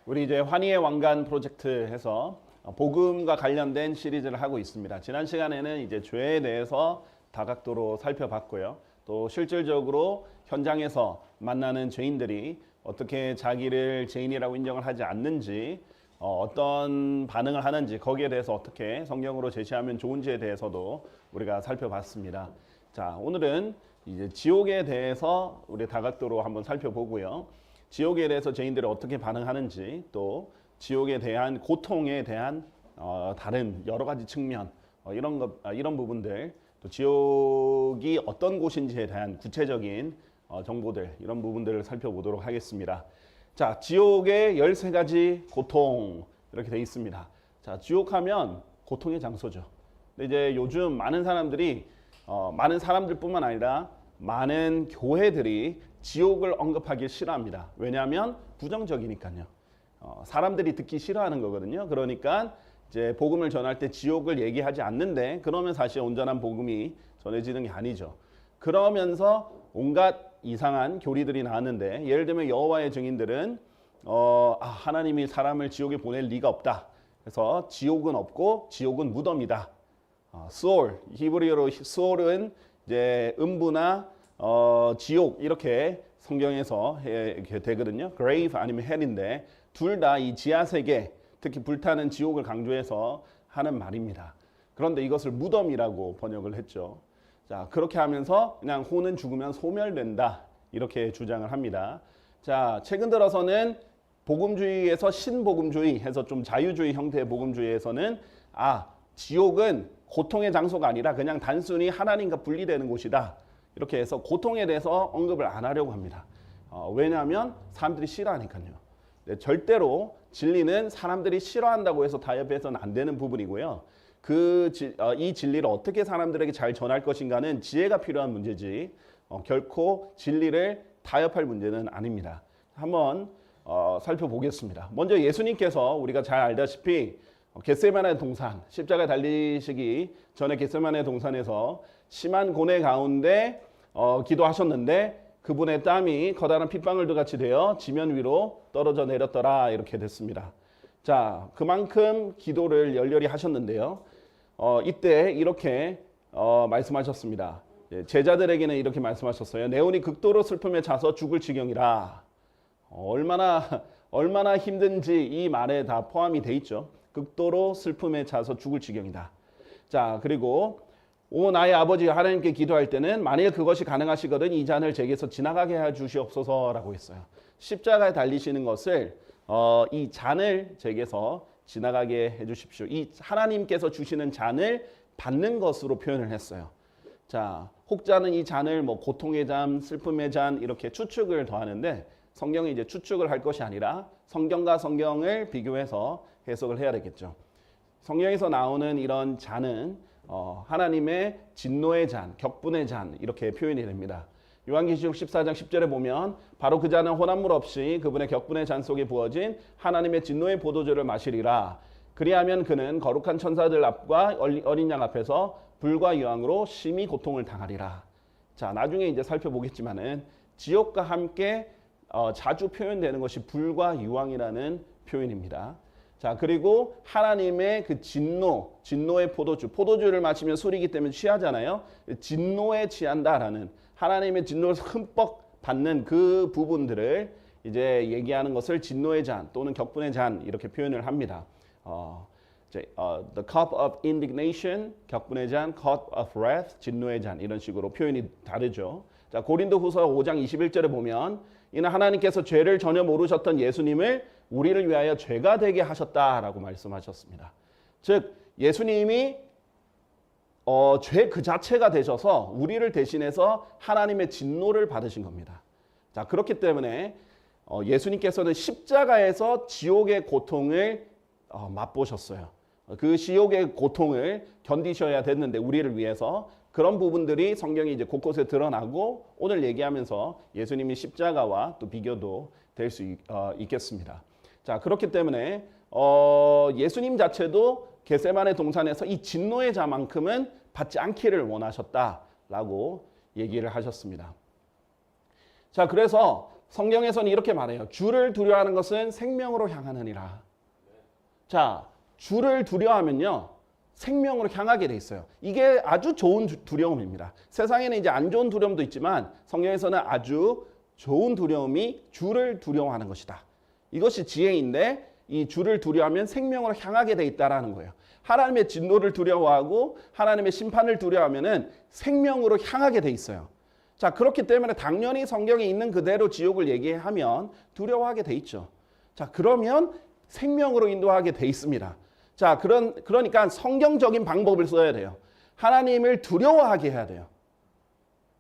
우리 이제 환희의 왕관 프로젝트 해서 복음과 관련된 시리즈를 하고 있습니다. 지난 시간에는 이제 죄에 대해서 다각도로 살펴봤고요. 또 실질적으로 현장에서 만나는 죄인들이 어떻게 자기를 죄인이라고 인정을 하지 않는지, 어떤 반응을 하는지, 거기에 대해서 어떻게 성경으로 제시하면 좋은지에 대해서도 우리가 살펴봤습니다. 자, 오늘은 이제 지옥에 대해서 우리 다각도로 한번 살펴보고요. 지옥에 대해서 죄인들이 어떻게 반응하는지, 또 지옥에 대한 고통에 대한 다른 여러 가지 측면, 이런 부분들, 또 지옥이 어떤 곳인지에 대한 구체적인 정보들, 이런 부분들을 살펴보도록 하겠습니다. 자, 지옥의 13가지 고통, 이렇게 되어 있습니다. 자, 지옥하면 고통의 장소죠. 근데 이제 요즘 많은 사람들뿐만 아니라 많은 교회들이 지옥을 언급하기 싫어합니다. 왜냐하면 부정적이니까요. 사람들이 듣기 싫어하는 거거든요. 그러니까 이제 복음을 전할 때 지옥을 얘기하지 않는데, 그러면 사실 온전한 복음이 전해지는 게 아니죠. 그러면서 온갖 이상한 교리들이 나왔는데, 예를 들면 여호와의 증인들은 하나님이 사람을 지옥에 보낼 리가 없다. 그래서 지옥은 없고 지옥은 무덤이다. 수올, 히브리어로 수올은 이제 음부나 지옥, 이렇게 성경에서 이렇게 되거든요. grave 아니면 hell인데 둘 다 이 지하 세계, 특히 불타는 지옥을 강조해서 하는 말입니다. 그런데 이것을 무덤이라고 번역을 했죠. 자, 그렇게 하면서 그냥 호는 죽으면 소멸된다, 이렇게 주장을 합니다. 자, 최근 들어서는 복음주의에서 신복음주의 해서 좀 자유주의 형태의 복음주의에서는 지옥은 고통의 장소가 아니라 그냥 단순히 하나님과 분리되는 곳이다, 이렇게 해서 고통에 대해서 언급을 안 하려고 합니다. 왜냐하면 사람들이 싫어하니까요. 네, 절대로 진리는 사람들이 싫어한다고 해서 타협해서는 안 되는 부분이고요. 이 진리를 어떻게 사람들에게 잘 전할 것인가는 지혜가 필요한 문제지, 결코 진리를 타협할 문제는 아닙니다. 한번 살펴보겠습니다. 먼저 예수님께서 우리가 잘 알다시피 겟세마네 동산, 십자가에 달리시기 전에 겟세마네 동산에서 심한 고뇌 가운데 기도하셨는데, 그분의 땀이 커다란 핏방울도 같이 되어 지면 위로 떨어져 내렸더라, 이렇게 됐습니다. 자, 그만큼 기도를 열렬히 하셨는데요. 이때 이렇게 말씀하셨습니다. 제자들에게는 이렇게 말씀하셨어요. 내 혼이 극도로 슬픔에 차서 죽을 지경이라. 얼마나 힘든지 이 말에 다 포함이 돼 있죠. 극도로 슬픔에 차서 죽을 지경이다. 자, 그리고 오 나의 아버지 하나님께 기도할 때는 만일 그것이 가능하시거든 이 잔을 제게서 지나가게 해 주시옵소서라고 했어요. 십자가에 달리시는 것을 이 잔을 제게서 지나가게 해 주십시오. 이 하나님께서 주시는 잔을 받는 것으로 표현을 했어요. 자, 혹자는 이 잔을 뭐 고통의 잔, 슬픔의 잔, 이렇게 추측을 더하는데, 성경이 이제 추측을 할 것이 아니라 성경과 성경을 비교해서 해석을 해야 되겠죠. 성경에서 나오는 이런 잔은 하나님의 진노의 잔, 격분의 잔, 이렇게 표현이 됩니다. 요한계시록 14장 10절에 보면 바로 그 잔은 혼합물 없이 그분의 격분의 잔 속에 부어진 하나님의 진노의 포도주를 마시리라. 그리하면 그는 거룩한 천사들 앞과 어린 양 앞에서 불과 유황으로 심히 고통을 당하리라. 자, 나중에 이제 살펴보겠지만은 지옥과 함께 자주 표현되는 것이 불과 유황이라는 표현입니다. 자, 그리고 하나님의 그 진노의 포도주를 마시면 술이기 때문에 취하잖아요. 진노에 취한다라는, 하나님의 진노를 흠뻑 받는 그 부분들을 이제 얘기하는 것을 진노의 잔 또는 격분의 잔, 이렇게 표현을 합니다. The cup of indignation, 격분의 잔, cup of wrath, 진노의 잔, 이런 식으로 표현이 다르죠. 자, 고린도후서 5장 21절에 보면 이는 하나님께서 죄를 전혀 모르셨던 예수님을 우리를 위하여 죄가 되게 하셨다라고 말씀하셨습니다. 즉 예수님이 죄 그 자체가 되셔서 우리를 대신해서 하나님의 진노를 받으신 겁니다. 자, 그렇기 때문에 예수님께서는 십자가에서 지옥의 고통을 맛보셨어요. 그 지옥의 고통을 견디셔야 됐는데, 우리를 위해서 그런 부분들이 성경이 이제 곳곳에 드러나고, 오늘 얘기하면서 예수님이 십자가와 또 비교도 될 수 있겠습니다. 자, 그렇기 때문에 예수님 자체도 겟세마네 동산에서 이 진노의 자만큼은 받지 않기를 원하셨다라고 얘기를 하셨습니다. 자, 그래서 성경에서는 이렇게 말해요. 주를 두려워하는 것은 생명으로 향하느니라. 자, 주를 두려워하면요. 생명으로 향하게 돼 있어요. 이게 아주 좋은 두려움입니다. 세상에는 이제 안 좋은 두려움도 있지만 성경에서는 아주 좋은 두려움이 주를 두려워하는 것이다. 이것이 지혜인데 이 주를 두려워하면 생명으로 향하게 돼 있다라는 거예요. 하나님의 진노를 두려워하고 하나님의 심판을 두려워하면은 생명으로 향하게 돼 있어요. 자, 그렇기 때문에 당연히 성경에 있는 그대로 지옥을 얘기하면 두려워하게 돼 있죠. 자, 그러면 생명으로 인도하게 돼 있습니다. 자, 그러니까 성경적인 방법을 써야 돼요. 하나님을 두려워하게 해야 돼요.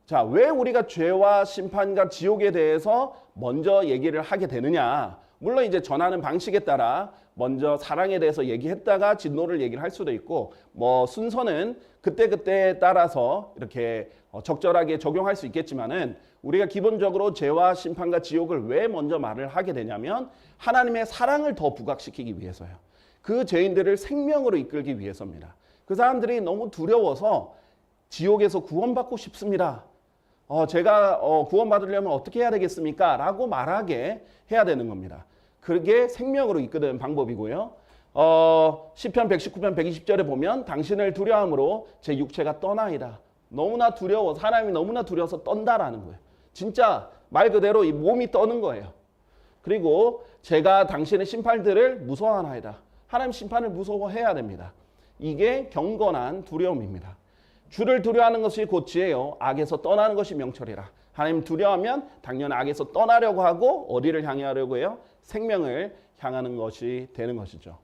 자, 왜 우리가 죄와 심판과 지옥에 대해서 먼저 얘기를 하게 되느냐? 물론 이제 전하는 방식에 따라 먼저 사랑에 대해서 얘기했다가 진노를 얘기를 할 수도 있고 뭐 순서는 그때그때에 따라서 이렇게 적절하게 적용할 수 있겠지만은 우리가 기본적으로 죄와 심판과 지옥을 왜 먼저 말을 하게 되냐면 하나님의 사랑을 더 부각시키기 위해서요. 그 죄인들을 생명으로 이끌기 위해서입니다. 그 사람들이 너무 두려워서 지옥에서 구원받고 싶습니다. 제가 구원받으려면 어떻게 해야 되겠습니까? 라고 말하게 해야 되는 겁니다. 그게 생명으로 이끄는 방법이고요. 시편 119편 120절에 보면 당신을 두려움으로 제 육체가 떠나이다. 너무나 두려워, 사람이 너무나 두려워서 떤다라는 거예요. 진짜 말 그대로 이 몸이 떠는 거예요. 그리고 제가 당신의 심판들을 무서워하나이다. 하나님 심판을 무서워해야 됩니다. 이게 경건한 두려움입니다. 주를 두려워하는 것이 곧 지혜요. 악에서 떠나는 것이 명철이라. 하나님 두려워하면 당연히 악에서 떠나려고 하고 어디를 향해 하려고 해요? 생명을 향하는 것이 되는 것이죠.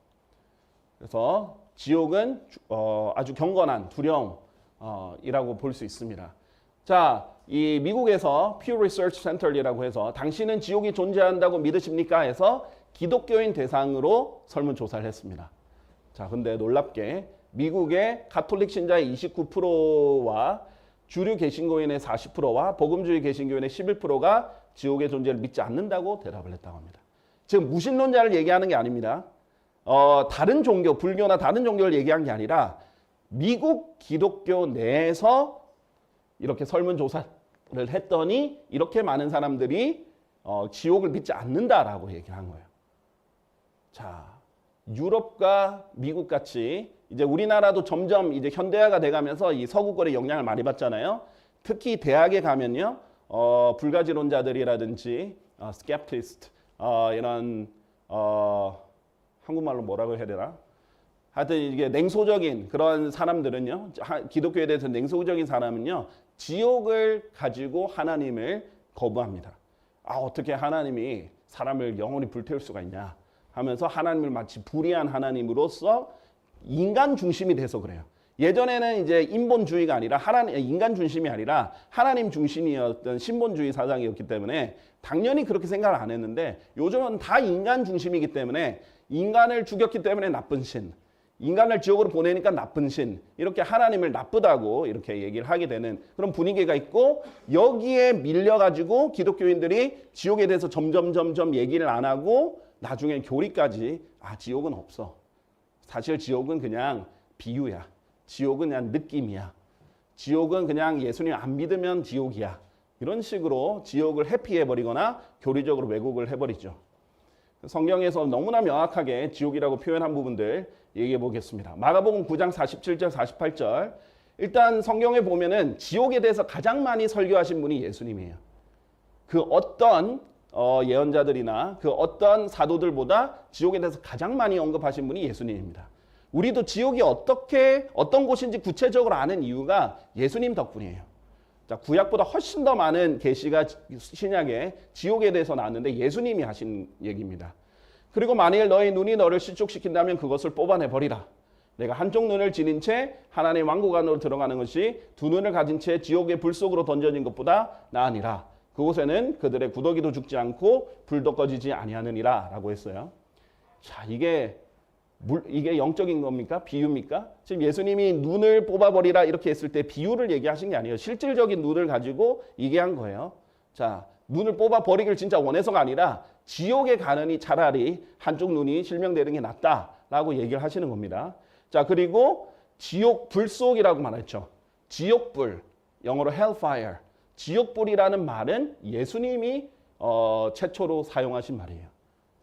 그래서 지옥은 아주 경건한 두려움이라고 볼 수 있습니다. 자, 이 미국에서 Pew Research Center이라고 해서 당신은 지옥이 존재한다고 믿으십니까? 해서 기독교인 대상으로 설문조사를 했습니다. 자, 근데 놀랍게 미국의 가톨릭 신자의 29%와 주류 개신교인의 40%와 복음주의 개신교인의 11%가 지옥의 존재를 믿지 않는다고 대답을 했다고 합니다. 지금 무신론자를 얘기하는 게 아닙니다. 다른 종교, 불교나 다른 종교를 얘기한 게 아니라 미국 기독교 내에서 이렇게 설문조사를 했더니 이렇게 많은 사람들이 지옥을 믿지 않는다라고 얘기를 한 거예요. 자, 유럽과 미국 같이 이제 우리나라도 점점 이제 현대화가 돼가면서 이 서구권의 영향을 많이 받잖아요. 특히 대학에 가면요, 불가지론자들이라든지 skeptist 이런 한국말로 뭐라고 해야 되나? 하여튼 이게 냉소적인 그런 사람들은요, 기독교에 대해서 냉소적인 사람은요, 지옥을 가지고 하나님을 거부합니다. 어떻게 하나님이 사람을 영원히 불태울 수가 있냐 하면서 하나님을 마치 불의한 하나님으로서 인간 중심이 돼서 그래요. 예전에는 이제 인본주의가 아니라 인간 중심이 아니라 하나님 중심이었던 신본주의 사상이었기 때문에 당연히 그렇게 생각을 안 했는데 요즘은 다 인간 중심이기 때문에 인간을 죽였기 때문에 나쁜 신, 인간을 지옥으로 보내니까 나쁜 신, 이렇게 하나님을 나쁘다고 이렇게 얘기를 하게 되는 그런 분위기가 있고, 여기에 밀려가지고 기독교인들이 지옥에 대해서 점점 얘기를 안 하고 나중에 교리까지 지옥은 없어. 사실 지옥은 그냥 비유야. 지옥은 그냥 느낌이야. 지옥은 그냥 예수님 안 믿으면 지옥이야. 이런 식으로 지옥을 회피해버리거나 교리적으로 왜곡을 해버리죠. 성경에서 너무나 명확하게 지옥이라고 표현한 부분들 얘기해 보겠습니다. 마가복음 9장 47절 48절. 일단 성경에 보면은 지옥에 대해서 가장 많이 설교하신 분이 예수님이에요. 그 어떤 예언자들이나 그 어떤 사도들보다 지옥에 대해서 가장 많이 언급하신 분이 예수님입니다. 우리도 지옥이 어떤 곳인지 구체적으로 아는 이유가 예수님 덕분이에요. 자, 구약보다 훨씬 더 많은 계시가 신약에 지옥에 대해서 나왔는데 예수님이 하신 얘기입니다. 그리고 만일 너의 눈이 너를 실족시킨다면 그것을 뽑아내 버리라. 내가 한쪽 눈을 지닌 채 하나님의 왕국 안으로 들어가는 것이 두 눈을 가진 채 지옥의 불 속으로 던져진 것보다 나으니라. 그곳에는 그들의 구더기도 죽지 않고 불도 꺼지지 아니하느니라 라고 했어요. 자, 이게 영적인 겁니까? 비유입니까? 지금 예수님이 눈을 뽑아버리라 이렇게 했을 때 비유를 얘기하신 게 아니에요. 실질적인 눈을 가지고 얘기한 거예요. 자, 눈을 뽑아버리길 진짜 원해서가 아니라 지옥에 가느니 차라리 한쪽 눈이 실명되는 게 낫다라고 얘기를 하시는 겁니다. 자, 그리고 지옥 불속이라고 말했죠. 지옥불, 영어로 hellfire. 지옥불이라는 말은 예수님이 최초로 사용하신 말이에요.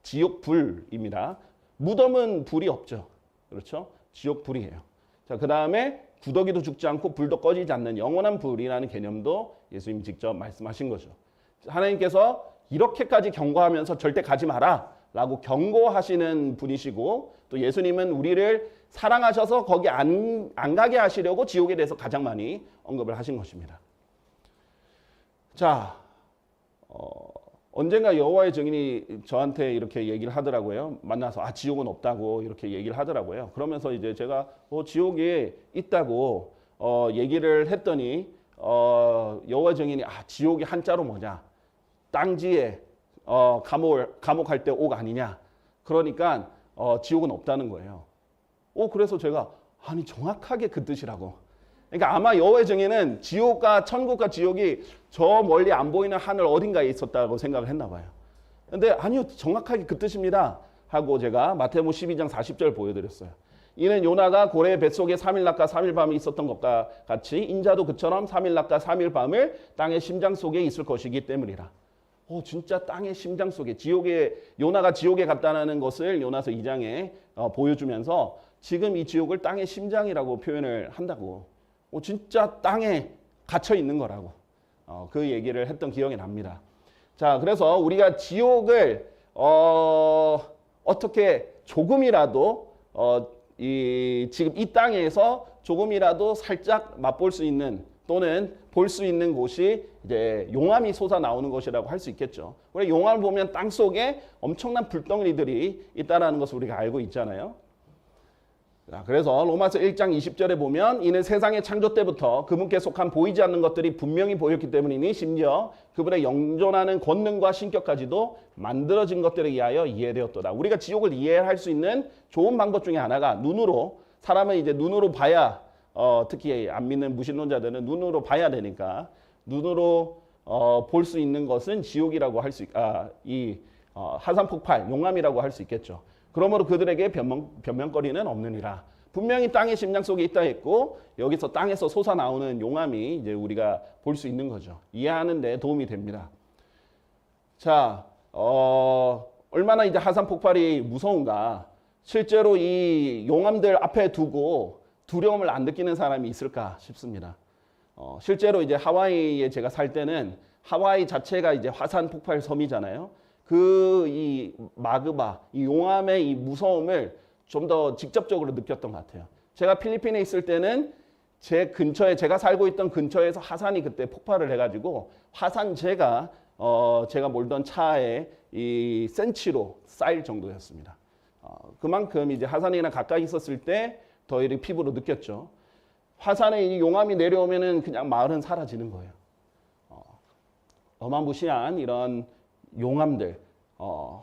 지옥불입니다. 무덤은 불이 없죠. 그렇죠? 지옥불이에요. 자, 그 다음에 구더기도 죽지 않고 불도 꺼지지 않는 영원한 불이라는 개념도 예수님이 직접 말씀하신 거죠. 하나님께서 이렇게까지 경고하면서 절대 가지 마라 라고 경고하시는 분이시고, 또 예수님은 우리를 사랑하셔서 거기 안 가게 하시려고 지옥에 대해서 가장 많이 언급을 하신 것입니다. 자, 언젠가 여호와의 증인이 저한테 이렇게 얘기를 하더라고요. 만나서 지옥은 없다고 이렇게 얘기를 하더라고요. 그러면서 이제 제가 지옥이 있다고 얘기를 했더니 여호와의 증인이 지옥이 한자로 뭐냐? 땅지에 감옥할 때 옥 아니냐? 그러니까 지옥은 없다는 거예요. 그래서 제가 정확하게 그 뜻이라고. 그러니까 아마 여호와의 증인은 지옥과 천국과 지옥이 저 멀리 안 보이는 하늘 어딘가에 있었다고 생각을 했나 봐요. 근데 아니요, 정확하게 그 뜻입니다 하고 제가 마태복음 12장 40절 보여드렸어요. 이는 요나가 고래의 뱃속에 3일 낮과 3일 밤이 있었던 것과 같이 인자도 그처럼 3일 낮과 3일 밤을 땅의 심장 속에 있을 것이기 때문이라. 진짜 땅의 심장 속에, 요나가 지옥에 갔다는 것을 요나서 2장에 보여주면서 지금 이 지옥을 땅의 심장이라고 표현을 한다고. 진짜 땅에 갇혀 있는 거라고 그 얘기를 했던 기억이 납니다. 자, 그래서 우리가 지옥을 어떻게 조금이라도 지금 이 땅에서 조금이라도 살짝 맛볼 수 있는 또는 볼 수 있는 곳이 이제 용암이 솟아 나오는 것이라고 할 수 있겠죠. 우리 용암을 보면 땅 속에 엄청난 불덩이들이 있다는 것을 우리가 알고 있잖아요. 그래서 로마서 1장 20절에 보면 이는 세상의 창조 때부터 그분께 속한 보이지 않는 것들이 분명히 보였기 때문이니 심지어 그분의 영존하는 권능과 신격까지도 만들어진 것들에 의하여 이해되었도다. 우리가 지옥을 이해할 수 있는 좋은 방법 중에 하나가 눈으로, 사람은 이제 눈으로 봐야 특히 안 믿는 무신론자들은 눈으로 봐야 되니까 눈으로 볼 수 있는 것은 지옥이라고 할 수 화산폭발, 용암이라고 할 수 있겠죠. 그러므로 그들에게 변명거리는 없느니라. 분명히 땅의 심장 속에 있다 했고 여기서 땅에서 솟아나오는 용암이 이제 우리가 볼 수 있는 거죠. 이해하는 데 도움이 됩니다. 자, 얼마나 이제 화산 폭발이 무서운가. 실제로 이 용암들 앞에 두고 두려움을 안 느끼는 사람이 있을까 싶습니다. 실제로 이제 하와이에 제가 살 때는 하와이 자체가 이제 화산 폭발 섬이잖아요. 이 마그마, 이 용암의 이 무서움을 좀 더 직접적으로 느꼈던 것 같아요. 제가 필리핀에 있을 때는 제 근처에, 제가 살고 있던 근처에서 화산이 그때 폭발을 해가지고 화산재가 제가 몰던 차에 이 센치로 쌓일 정도였습니다. 그만큼 이제 화산이랑 가까이 있었을 때 더 이렇게 피부로 느꼈죠. 화산에 이 용암이 내려오면은 그냥 마을은 사라지는 거예요. 어마무시한 이런 용암들,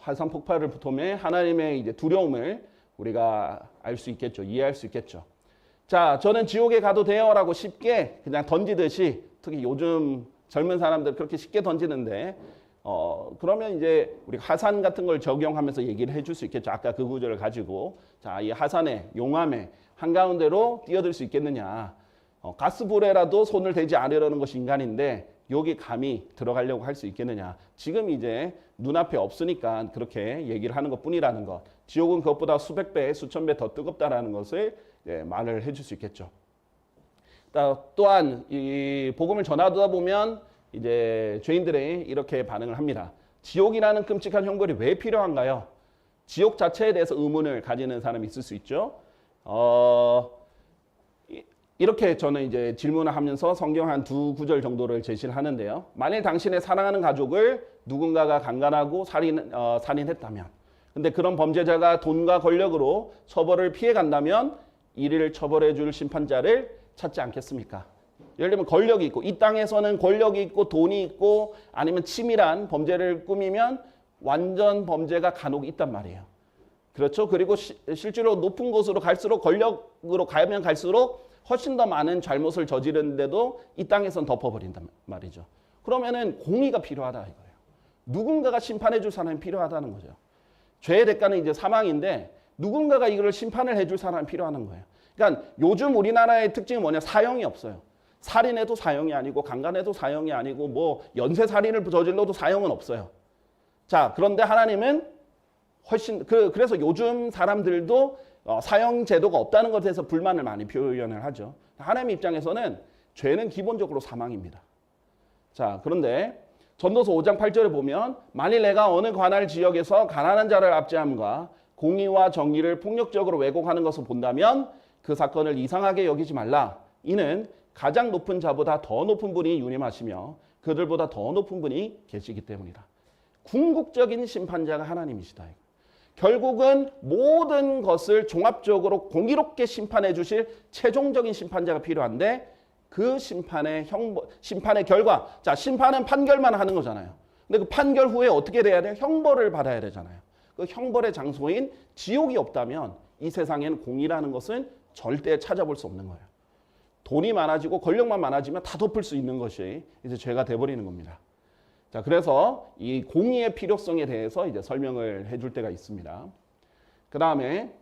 화산 폭발을 통해 하나님의 이제 두려움을 우리가 알 수 있겠죠. 이해할 수 있겠죠. 자, 저는 지옥에 가도 돼요라고 쉽게 그냥 던지듯이, 특히 요즘 젊은 사람들 그렇게 쉽게 던지는데, 그러면 이제 우리 화산 같은 걸 적용하면서 얘기를 해줄 수 있겠죠. 아까 그 구절을 가지고, 자, 이 화산에, 용암에 한가운데로 뛰어들 수 있겠느냐. 가스불에라도 손을 대지 않으려는 것이 인간인데 여기 감히 들어가려고 할 수 있겠느냐. 지금 이제 눈앞에 없으니까 그렇게 얘기를 하는 것뿐이라는 것. 지옥은 그것보다 수백 배, 수천 배 더 뜨겁다라는 것을 말을 해줄 수 있겠죠. 또한 이 복음을 전하다 보면 이제 죄인들이 이렇게 반응을 합니다. 지옥이라는 끔찍한 형벌이 왜 필요한가요? 지옥 자체에 대해서 의문을 가지는 사람이 있을 수 있죠. 이렇게 저는 이제 질문을 하면서 성경 한 2구절 정도를 제시를 하는데요. 만일 당신의 사랑하는 가족을 누군가가 강간하고 살인했다면, 근데 그런 범죄자가 돈과 권력으로 처벌을 피해 간다면 이를 처벌해 줄 심판자를 찾지 않겠습니까? 예를 들면 권력이 있고, 이 땅에서는 권력이 있고 돈이 있고 아니면 치밀한 범죄를 꾸미면 완전 범죄가 간혹 있단 말이에요. 그렇죠? 그리고 실제로 높은 곳으로 갈수록, 권력으로 가면 갈수록 훨씬 더 많은 잘못을 저지르는데도 이 땅에선 덮어버린단 말이죠. 그러면은 공의가 필요하다 이거예요. 누군가가 심판해 줄 사람이 필요하다는 거죠. 죄의 대가는 이제 사망인데 누군가가 이걸 심판을 해줄 사람이 필요한 거예요. 그러니까 요즘 우리나라의 특징이 뭐냐? 사형이 없어요. 살인해도 사형이 아니고 강간해도 사형이 아니고 뭐 연쇄살인을 저질러도 사형은 없어요. 자, 그런데 하나님은 훨씬 그래서 요즘 사람들도 사형 제도가 없다는 것에 대해서 불만을 많이 표현을 하죠. 하나님 입장에서는 죄는 기본적으로 사망입니다. 자, 그런데 전도서 5장 8절에 보면 만일 내가 어느 관할 지역에서 가난한 자를 압제함과 공의와 정의를 폭력적으로 왜곡하는 것을 본다면 그 사건을 이상하게 여기지 말라. 이는 가장 높은 자보다 더 높은 분이 유임하시며 그들보다 더 높은 분이 계시기 때문이다. 궁극적인 심판자가 하나님이시다. 결국은 모든 것을 종합적으로 공의롭게 심판해 주실 최종적인 심판자가 필요한데 그 심판의 결과, 자, 심판은 판결만 하는 거잖아요. 근데 그 판결 후에 어떻게 돼야 돼요? 형벌을 받아야 되잖아요. 그 형벌의 장소인 지옥이 없다면 이 세상에는 공의라는 것은 절대 찾아볼 수 없는 거예요. 돈이 많아지고 권력만 많아지면 다 덮을 수 있는 것이 이제 죄가 돼버리는 겁니다. 자, 그래서 이 공의의 필요성에 대해서 이제 설명을 해줄 때가 있습니다. 그 다음에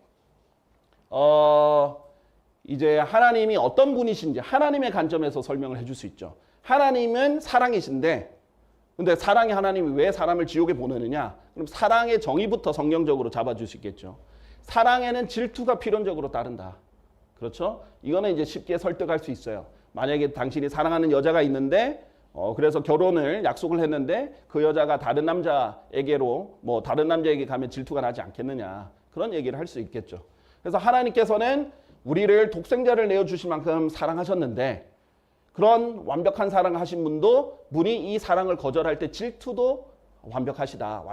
이제 하나님이 어떤 분이신지 하나님의 관점에서 설명을 해줄 수 있죠. 하나님은 사랑이신데, 근데 사랑의 하나님이 왜 사람을 지옥에 보내느냐? 그럼 사랑의 정의부터 성경적으로 잡아줄 수 있겠죠. 사랑에는 질투가 필연적으로 따른다. 그렇죠? 이거는 이제 쉽게 설득할 수 있어요. 만약에 당신이 사랑하는 여자가 있는데 그래서 결혼을 약속을 했는데 그 여자가 다른 남자에게로 다른 남자에게 가면 질투가 나지 않겠느냐. 그런 얘기를 할 수 있겠죠. 그래서 하나님께서는 우리를 독생자를 내어주실 만큼 사랑하셨는데 그런 완벽한 사랑을 하신 분이 이 사랑을 거절할 때 질투도 완벽하시다,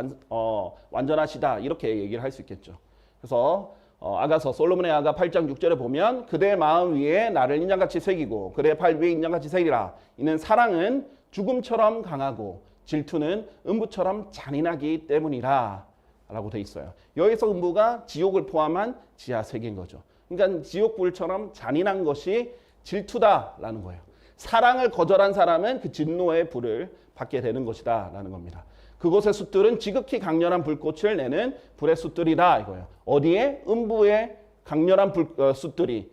완전하시다 이렇게 얘기를 할 수 있겠죠. 그래서 아가서 솔로몬의 아가 8장 6절에 보면 그대의 마음 위에 나를 인장같이 새기고 그대의 팔 위에 인장같이 새기라. 이는 사랑은 죽음처럼 강하고 질투는 음부처럼 잔인하기 때문이라 라고 돼 있어요. 여기서 음부가 지옥을 포함한 지하 세계인 거죠. 그러니까 지옥불처럼 잔인한 것이 질투다라는 거예요. 사랑을 거절한 사람은 그 진노의 불을 받게 되는 것이다 라는 겁니다. 그곳의 숫들은 지극히 강렬한 불꽃을 내는 불의 숫들이다 이거예요. 어디에? 음부의 강렬한 숫들이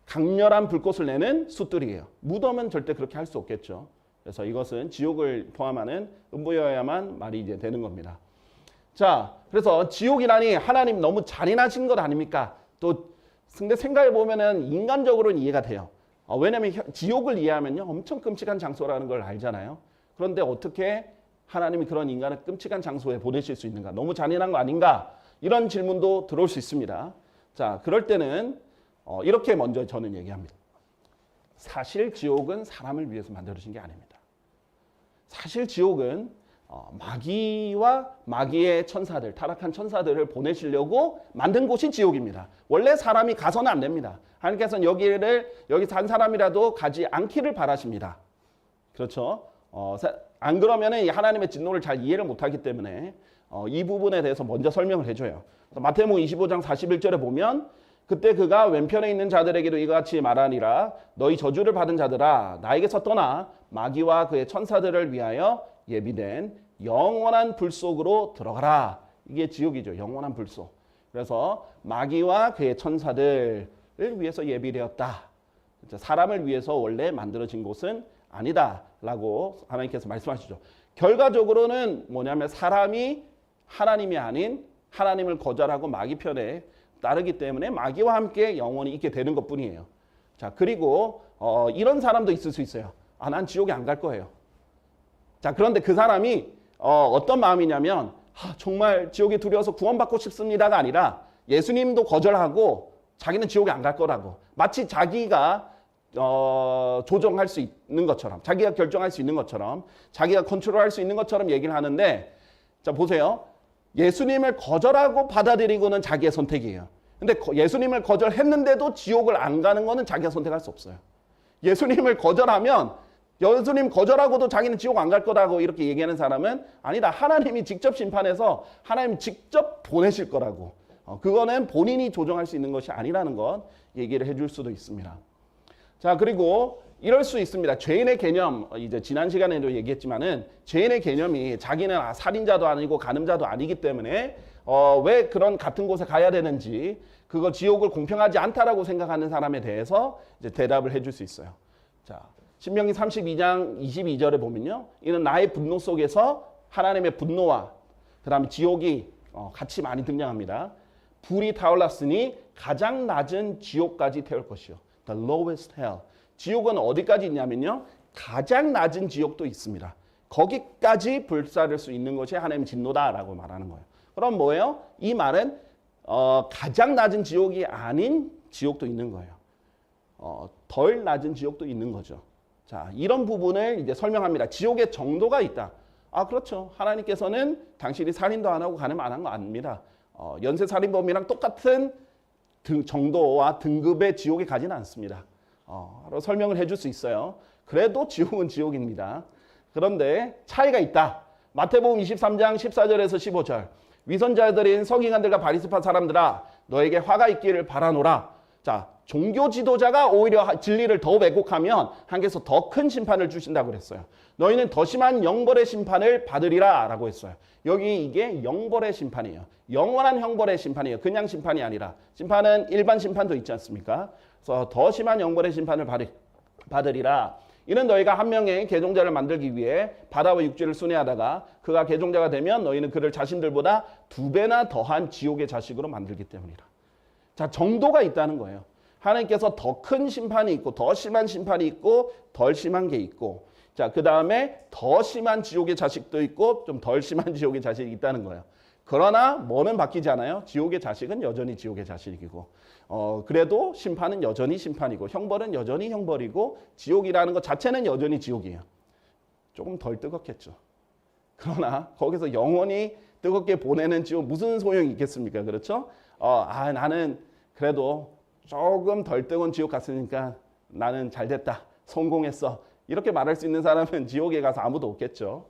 강렬한 불꽃을 내는 숫들이에요. 무덤은 절대 그렇게 할 수 없겠죠. 그래서 이것은 지옥을 포함하는 음부여야만 말이 이제 되는 겁니다. 자, 그래서 지옥이라니 하나님 너무 잔인하신 것 아닙니까? 근데 생각해 보면은 인간적으로는 이해가 돼요. 왜냐하면 지옥을 이해하면요 엄청 끔찍한 장소라는 걸 알잖아요. 그런데 어떻게 하나님이 그런 인간을 끔찍한 장소에 보내실 수 있는가? 너무 잔인한 거 아닌가? 이런 질문도 들어올 수 있습니다. 자, 그럴 때는 이렇게 먼저 저는 얘기합니다. 사실 지옥은 사람을 위해서 만들어진 게 아닙니다. 사실 지옥은 마귀와 마귀의 천사들, 타락한 천사들을 보내시려고 만든 곳이 지옥입니다. 원래 사람이 가서는 안 됩니다. 하나님께서는 여기서 한 사람이라도 가지 않기를 바라십니다. 그렇죠? 안 그러면은 하나님의 진노를 잘 이해를 못하기 때문에 이 부분에 대해서 먼저 설명을 해줘요. 마태복음 25장 41절에 보면 그때 그가 왼편에 있는 자들에게도 이와 같이 말하니라. 너희 저주를 받은 자들아 나에게서 떠나 마귀와 그의 천사들을 위하여 예비된 영원한 불 속으로 들어가라. 이게 지옥이죠. 영원한 불 속. 그래서 마귀와 그의 천사들을 위해서 예비되었다. 사람을 위해서 원래 만들어진 곳은 아니다라고 하나님께서 말씀하시죠. 결과적으로는 뭐냐면 사람이 하나님이 아닌 하나님을 거절하고 마귀 편에 따르기 때문에 마귀와 함께 영원히 있게 되는 것뿐이에요. 자, 그리고 이런 사람도 있을 수 있어요. 난 지옥에 안 갈 거예요. 자, 그런데 그 사람이 어떤 마음이냐면 정말 지옥에 두려워서 구원받고 싶습니다가 아니라 예수님도 거절하고 자기는 지옥에 안 갈 거라고 마치 자기가 조정할 수 있는 것처럼 자기가 결정할 수 있는 것처럼 자기가 컨트롤할 수 있는 것처럼 얘기를 하는데 자 보세요. 예수님을 거절하고 받아들이고는 자기의 선택이에요. 근데 예수님을 거절했는데도 지옥을 안 가는 거는 자기가 선택할 수 없어요. 예수님을 거절하면 예수님 거절하고도 자기는 지옥 안 갈 거라고 이렇게 얘기하는 사람은 아니다. 하나님이 직접 심판해서 하나님 직접 보내실 거라고. 그거는 본인이 조정할 수 있는 것이 아니라는 것 얘기를 해줄 수도 있습니다. 자, 그리고 이럴 수 있습니다. 죄인의 개념, 이제 지난 시간에도 얘기했지만은 죄인의 개념이 자기는 살인자도 아니고 간음자도 아니기 때문에 왜 그런 같은 곳에 가야 되는지 그거 지옥을 공평하지 않다라고 생각하는 사람에 대해서 이제 대답을 해줄 수 있어요. 자, 신명기 32장 22절에 보면요. 이는 나의 분노 속에서 하나님의 분노와 그 다음에 지옥이 같이 많이 등장합니다. 불이 타올랐으니 가장 낮은 지옥까지 태울 것이요. The lowest hell. 지옥은 어디까지 있냐면요. 가장 낮은 지옥도 있습니다. 거기까지 불사를 수 있는 것이 하나님의 진노다라고 말하는 거예요. 그럼 뭐예요? 이 말은 가장 낮은 지옥이 아닌 지옥도 있는 거예요. 덜 낮은 지옥도 있는 거죠. 자, 이런 부분을 이제 설명합니다. 지옥의 정도가 있다. 아, 그렇죠. 하나님께서는 당신이 살인도 안 하고 간음 안 한 거 아닙니다. 연쇄살인범이랑 똑같은 정도와 등급의 지옥에 가지는 않습니다. 설명을 해줄 수 있어요. 그래도 지옥은 지옥입니다. 그런데 차이가 있다. 마태복음 23장 14절에서 15절. 위선자들인 서기관들과 바리새파 사람들아 너에게 화가 있기를 바라노라. 자, 종교 지도자가 오히려 진리를 더 왜곡하면 하나님께서 더 큰 심판을 주신다고 그랬어요. 너희는 더 심한 영벌의 심판을 받으리라 라고 했어요. 여기 이게 영벌의 심판이에요. 영원한 형벌의 심판이에요. 그냥 심판이 아니라. 심판은 일반 심판도 있지 않습니까? 그래서 더 심한 영벌의 심판을 받으리라. 이는 너희가 한 명의 개종자를 만들기 위해 바다와 육지를 순회하다가 그가 개종자가 되면 너희는 그를 자신들보다 2배나 더한 지옥의 자식으로 만들기 때문이라. 자, 정도가 있다는 거예요. 하나님께서 더 큰 심판이 있고 더 심한 심판이 있고 덜 심한 게 있고, 자, 그 다음에 더 심한 지옥의 자식도 있고 좀 덜 심한 지옥의 자식이 있다는 거예요. 그러나 뭐는 바뀌지 않아요. 지옥의 자식은 여전히 지옥의 자식이고 그래도 심판은 여전히 심판이고 형벌은 여전히 형벌이고 지옥이라는 것 자체는 여전히 지옥이에요. 조금 덜 뜨겁겠죠. 그러나 거기서 영원히 뜨겁게 보내는 지옥 무슨 소용이 있겠습니까? 그렇죠? 나는 그래도 조금 덜 뜨거운 지옥 갔으니까 나는 잘됐다. 성공했어. 이렇게 말할 수 있는 사람은 지옥에 가서 아무도 없겠죠.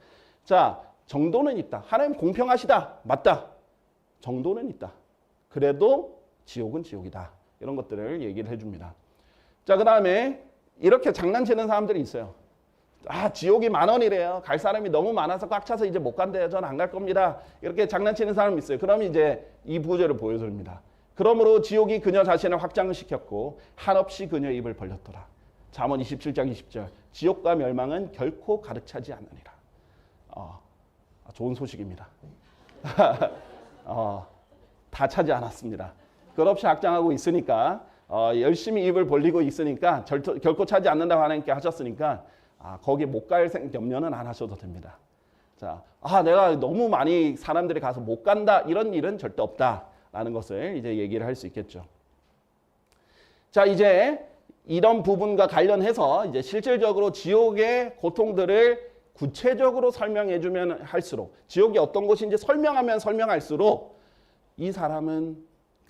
자, 정도는 있다. 하나님 공평하시다. 맞다. 정도는 있다. 그래도 지옥은 지옥이다. 이런 것들을 얘기를 해줍니다. 자, 그 다음에 이렇게 장난치는 사람들이 있어요. 지옥이 10,000원이래요. 갈 사람이 너무 많아서 꽉 차서 이제 못 간대요. 전 안 갈 겁니다. 이렇게 장난치는 사람이 있어요. 그럼 이제 이 구절을 보여줍니다. 그러므로 지옥이 그녀 자신을 확장을 시켰고 한없이 그녀의 입을 벌렸더라. 잠언 27장 20절. 지옥과 멸망은 결코 가득 차지 않으리라. 좋은 소식입니다. 다 차지 않았습니다. 끝없이 확장하고 있으니까 열심히 입을 벌리고 있으니까 결코 차지 않는다고 하나님께 하셨으니까 거기 못 갈 염려는 안 하셔도 됩니다. 자, 내가 너무 많이 사람들이 가서 못 간다 이런 일은 절대 없다라는 것을 이제 얘기를 할 수 있겠죠. 자, 이제 이런 부분과 관련해서 이제 실질적으로 지옥의 고통들을 구체적으로 설명해 주면 할수록 지옥이 어떤 곳인지 설명하면 설명할수록 이 사람은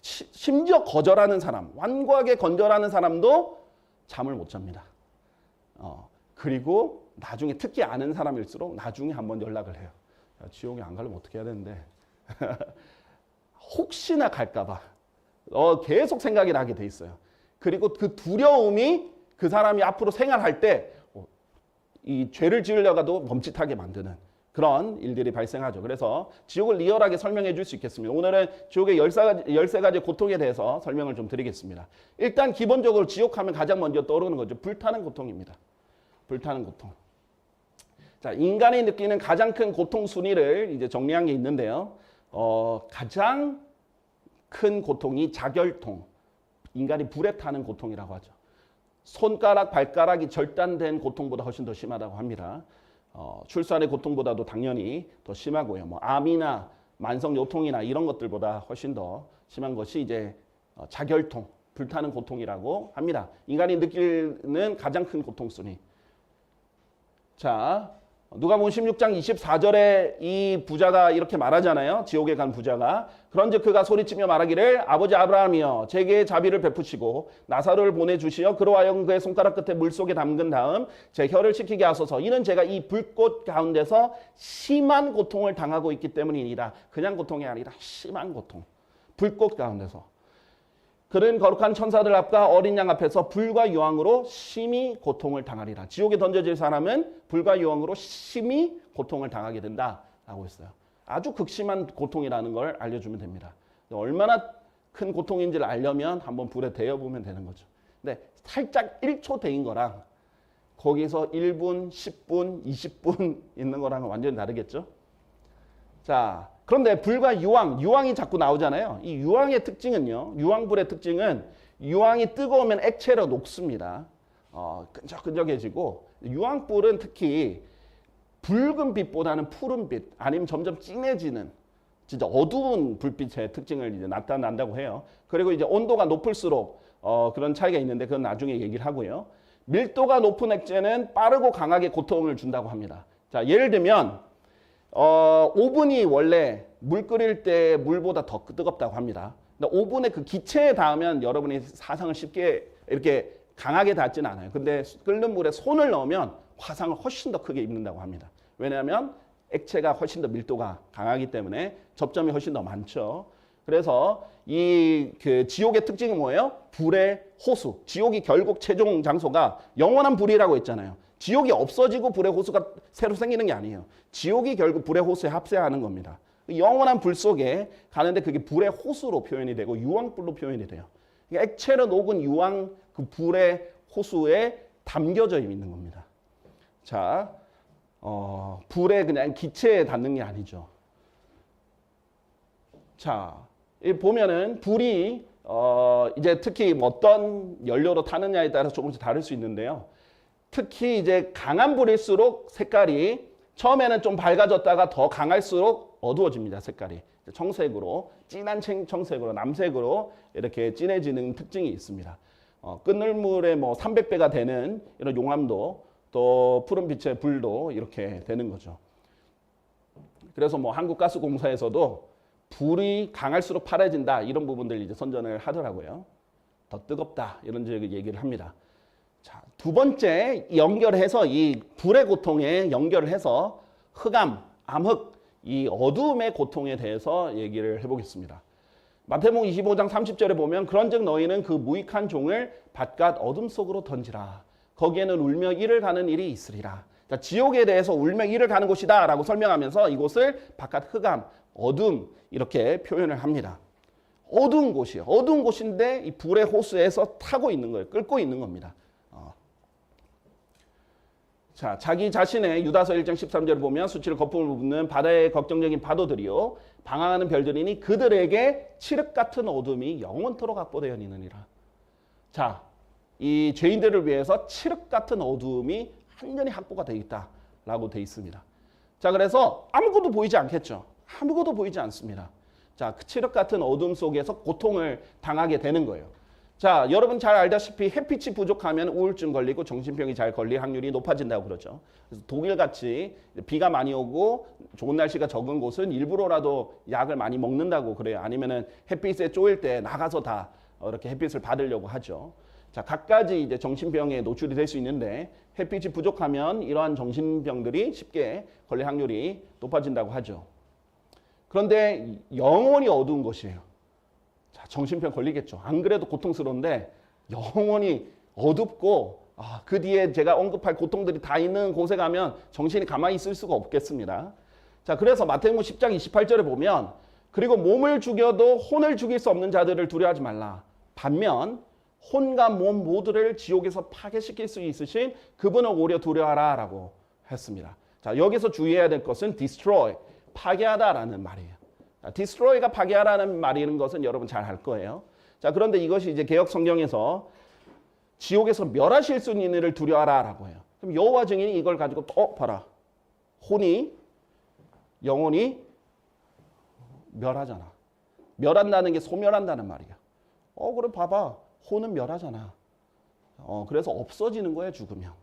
심지어 거절하는 사람, 완고하게 건절하는 사람도 잠을 못 잡니다. 그리고 나중에 특히 아는 사람일수록 나중에 한번 연락을 해요. 지옥에 안 가려면 어떻게 해야 되는데 혹시나 갈까 봐 계속 생각이 나게 돼 있어요. 그리고 그 두려움이 그 사람이 앞으로 생활할 때 이 죄를 지으려가도 멈칫하게 만드는 그런 일들이 발생하죠. 그래서 지옥을 리얼하게 설명해 줄 수 있겠습니다. 오늘은 지옥의 13가지 고통에 대해서 설명을 좀 드리겠습니다. 일단 기본적으로 지옥하면 가장 먼저 떠오르는 거죠. 불타는 고통입니다. 불타는 고통. 자, 인간이 느끼는 가장 큰 고통 순위를 이제 정리한 게 있는데요. 가장 큰 고통이 자결통. 인간이 불에 타는 고통이라고 하죠. 손가락, 발가락이 절단된 고통보다 훨씬 더 심하다고 합니다. 출산의 고통보다도 당연히 더 심하고요. 암이나 만성 요통이나 이런 것들보다 훨씬 더 심한 것이 이제 자결통, 불타는 고통이라고 합니다. 인간이 느끼는 가장 큰 고통 순위. 자, 누가복음 16장 24절에 이 부자가 이렇게 말하잖아요. 지옥에 간 부자가. 그런즉 그가 소리치며 말하기를 아버지 아브라함이여 제게 자비를 베푸시고 나사로를 보내주시어 그로 하여금 그의 손가락 끝에 물속에 담근 다음 제 혀를 식히게 하소서. 이는 제가 이 불꽃 가운데서 심한 고통을 당하고 있기 때문이니라. 그냥 고통이 아니라 심한 고통. 불꽃 가운데서. 그는 거룩한 천사들 앞과 어린 양 앞에서 불과 유황으로 심히 고통을 당하리라. 지옥에 던져질 사람은 불과 유황으로 심히 고통을 당하게 된다라고 했어요. 아주 극심한 고통이라는 걸 알려주면 됩니다. 얼마나 큰 고통인지를 알려면 한번 불에 데워보면 되는 거죠. 근데 살짝 1초 데인 거랑 거기서 1분, 10분, 20분 있는 거랑은 완전히 다르겠죠. 자, 그런데 불과 유황이 자꾸 나오잖아요. 이 유황의 특징은요. 유황불의 특징은 유황이 뜨거우면 액체로 녹습니다. 끈적끈적해지고 유황불은 특히 붉은 빛보다는 푸른 빛 아니면 점점 진해지는 진짜 어두운 불빛의 특징을 이제 나타난다고 해요. 그리고 이제 온도가 높을수록 그런 차이가 있는데 그건 나중에 얘기를 하고요. 밀도가 높은 액체는 빠르고 강하게 고통을 준다고 합니다. 자, 예를 들면 오븐이 원래 물 끓일 때 물보다 더 뜨겁다고 합니다. 근데 오븐에 그 기체에 닿으면 여러분이 화상을 쉽게 이렇게 강하게 닿지는 않아요. 근데 끓는 물에 손을 넣으면 화상을 훨씬 더 크게 입는다고 합니다. 왜냐하면 액체가 훨씬 더 밀도가 강하기 때문에 접점이 훨씬 더 많죠. 그래서 이 그 지옥의 특징이 뭐예요? 불의 호수. 지옥이 결국 최종 장소가 영원한 불이라고 했잖아요. 지옥이 없어지고 불의 호수가 새로 생기는 게 아니에요. 지옥이 결국 불의 호수에 합세하는 겁니다. 영원한 불 속에 가는데 그게 불의 호수로 표현이 되고 유황불로 표현이 돼요. 그러니까 액체로 녹은 유황 그 불의 호수에 담겨져 있는 겁니다. 자, 불에 그냥 기체에 닿는 게 아니죠. 자, 보면은 불이 이제 특히 어떤 연료로 타느냐에 따라서 조금씩 다를 수 있는데요. 특히 이제 강한 불일수록 색깔이 처음에는 좀 밝아졌다가 더 강할수록 어두워집니다. 색깔이 청색으로 진한 청색으로 남색으로 이렇게 진해지는 특징이 있습니다. 끓는 물의 뭐 300배가 되는 이런 용암도 또 푸른 빛의 불도 이렇게 되는 거죠. 그래서 뭐 한국가스공사에서도 불이 강할수록 파래진다 이런 부분들 이제 선전을 하더라고요. 더 뜨겁다 이런 얘기를 합니다. 자, 두 번째 연결해서 이 불의 고통에 연결을 해서 흑암, 암흑, 이 어두움의 고통에 대해서 얘기를 해보겠습니다. 마태복음 25장 30절에 보면 그런즉 너희는 그 무익한 종을 바깥 어둠 속으로 던지라. 거기에는 울며 이를 가는 일이 있으리라. 자, 지옥에 대해서 울며 이를 가는 곳이다 라고 설명하면서 이곳을 바깥 흑암, 어둠 이렇게 표현을 합니다. 어두운 곳이에요. 어두운 곳인데 이 불의 호수에서 타고 있는 거예요. 끓고 있는 겁니다. 자, 자기 자신의 유다서 1장 13절을 보면 수치를 거품을 붓는 바다의 걱정적인 파도들이요 방황하는 별들이니 그들에게 칠흑 같은 어둠이 영원토록 확보되어 있느니라. 자, 이 죄인들을 위해서 칠흑 같은 어둠이 완전히 확보가 되어 있다라고 되어 있습니다. 자, 그래서 아무것도 보이지 않겠죠. 아무것도 보이지 않습니다. 자, 그 칠흑 같은 어둠 속에서 고통을 당하게 되는 거예요. 자, 여러분 잘 알다시피 햇빛이 부족하면 우울증 걸리고 정신병이 잘 걸릴 확률이 높아진다고 그러죠. 그래서 독일같이 비가 많이 오고 좋은 날씨가 적은 곳은 일부러라도 약을 많이 먹는다고 그래요. 아니면은 햇빛에 쪼일 때 나가서 다 이렇게 햇빛을 받으려고 하죠. 자, 각가지 이제 정신병에 노출이 될 수 있는데 햇빛이 부족하면 이러한 정신병들이 쉽게 걸릴 확률이 높아진다고 하죠. 그런데 영원히 어두운 것이에요. 자, 정신병 걸리겠죠. 안 그래도 고통스러운데 영원히 어둡고 그 뒤에 제가 언급할 고통들이 다 있는 곳에 가면 정신이 가만히 있을 수가 없겠습니다. 자, 그래서 마태복음 10장 28절에 보면 그리고 몸을 죽여도 혼을 죽일 수 없는 자들을 두려워하지 말라. 반면 혼과 몸 모두를 지옥에서 파괴시킬 수 있으신 그분을 오히려 두려워하라 라고 했습니다. 자, 여기서 주의해야 될 것은 destroy, 파괴하다라는 말이에요. destroy가 파괴하라는 말이라는 것은 여러분 잘 알 거예요. 자, 그런데 이것이 이제 개역 성경에서 지옥에서 멸하실 수 있는 이를 두려워하라라고 해요. 그럼 여호와 증인이 이걸 가지고 봐라. 혼이 영혼이 멸하잖아. 멸한다는 게 소멸한다는 말이야. 그럼 봐봐. 혼은 멸하잖아. 그래서 없어지는 거예요, 죽으면.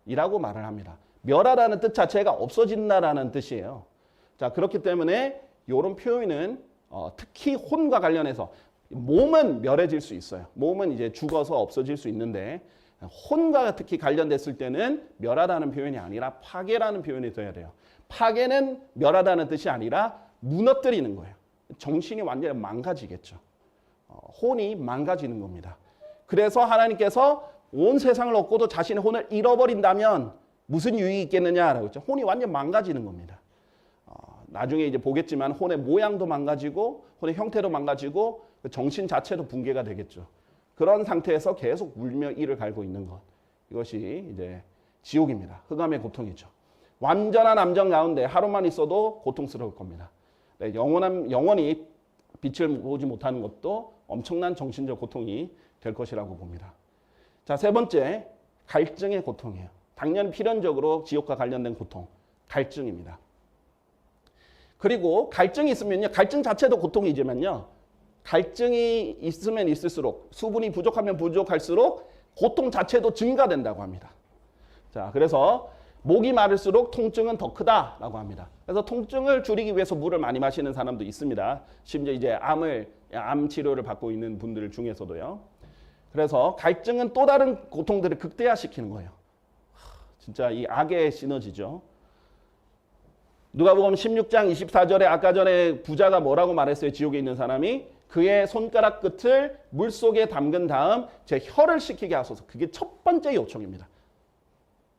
이라고 말을 합니다. 멸하라는 뜻 자체가 없어진다라는 뜻이에요. 자, 그렇기 때문에 이런 표현은 특히 혼과 관련해서 몸은 멸해질 수 있어요. 몸은 이제 죽어서 없어질 수 있는데 혼과 특히 관련됐을 때는 멸하다는 표현이 아니라 파괴라는 표현이 돼야 돼요. 파괴는 멸하다는 뜻이 아니라 무너뜨리는 거예요. 정신이 완전히 망가지겠죠. 혼이 망가지는 겁니다. 그래서 하나님께서 온 세상을 얻고도 자신의 혼을 잃어버린다면 무슨 유익이 있겠느냐라고 했죠. 혼이 완전 망가지는 겁니다. 나중에 이제 보겠지만 혼의 모양도 망가지고 혼의 형태도 망가지고 정신 자체도 붕괴가 되겠죠. 그런 상태에서 계속 울며 이를 갈고 있는 것. 이것이 이제 지옥입니다. 흑암의 고통이죠. 완전한 암정 가운데 하루만 있어도 고통스러울 겁니다. 네, 영원히 빛을 보지 못하는 것도 엄청난 정신적 고통이 될 것이라고 봅니다. 자, 세 번째, 갈증의 고통이에요. 당연히 필연적으로 지옥과 관련된 고통, 갈증입니다. 그리고 갈증이 있으면요, 갈증 자체도 고통이지만요, 갈증이 있으면 있을수록, 수분이 부족하면 부족할수록 고통 자체도 증가된다고 합니다. 자, 그래서 목이 마를수록 통증은 더 크다라고 합니다. 그래서 통증을 줄이기 위해서 물을 많이 마시는 사람도 있습니다. 심지어 이제 암 치료를 받고 있는 분들 중에서도요. 그래서 갈증은 또 다른 고통들을 극대화시키는 거예요. 진짜 이 악의 시너지죠. 누가복음 16장 24절에 아까 전에 부자가 뭐라고 말했어요? 지옥에 있는 사람이 그의 손가락 끝을 물속에 담근 다음 제 혀를 식히게 하소서. 그게 첫 번째 요청입니다.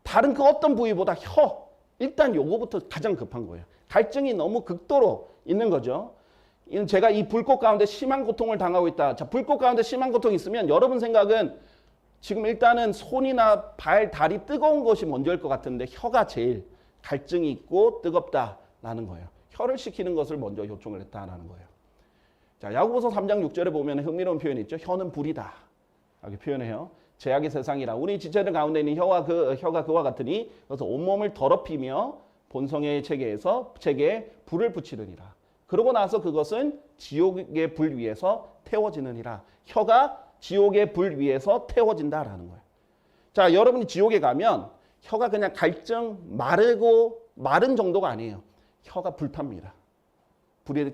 다른 그 어떤 부위보다 혀, 일단 요거부터 가장 급한 거예요. 갈증이 너무 극도로 있는 거죠. 제가 이 불꽃 가운데 심한 고통을 당하고 있다. 자, 불꽃 가운데 심한 고통이 있으면 여러분 생각은 지금 일단은 손이나 발, 다리 뜨거운 것이 먼저일 것 같은데 혀가 제일 갈증이 있고 뜨겁다라는 거예요. 혀를 식히는 것을 먼저 요청을 했다라는 거예요. 자, 야고보서 3장 6절에 보면 흥미로운 표현이 있죠. 혀는 불이다. 이렇게 표현해요. 죄악의 세상이라 우리 지체들 가운데 있는 혀가 그와 같으니 그래서 온몸을 더럽히며 본성의 체계에 불을 붙이느니라. 그러고 나서 그것은 지옥의 불 위에서 태워지느니라. 혀가 지옥의 불 위에서 태워진다라는 거예요. 자, 여러분이 지옥에 가면 혀가 그냥 갈증 마른 정도가 아니에요. 혀가 불탑니다.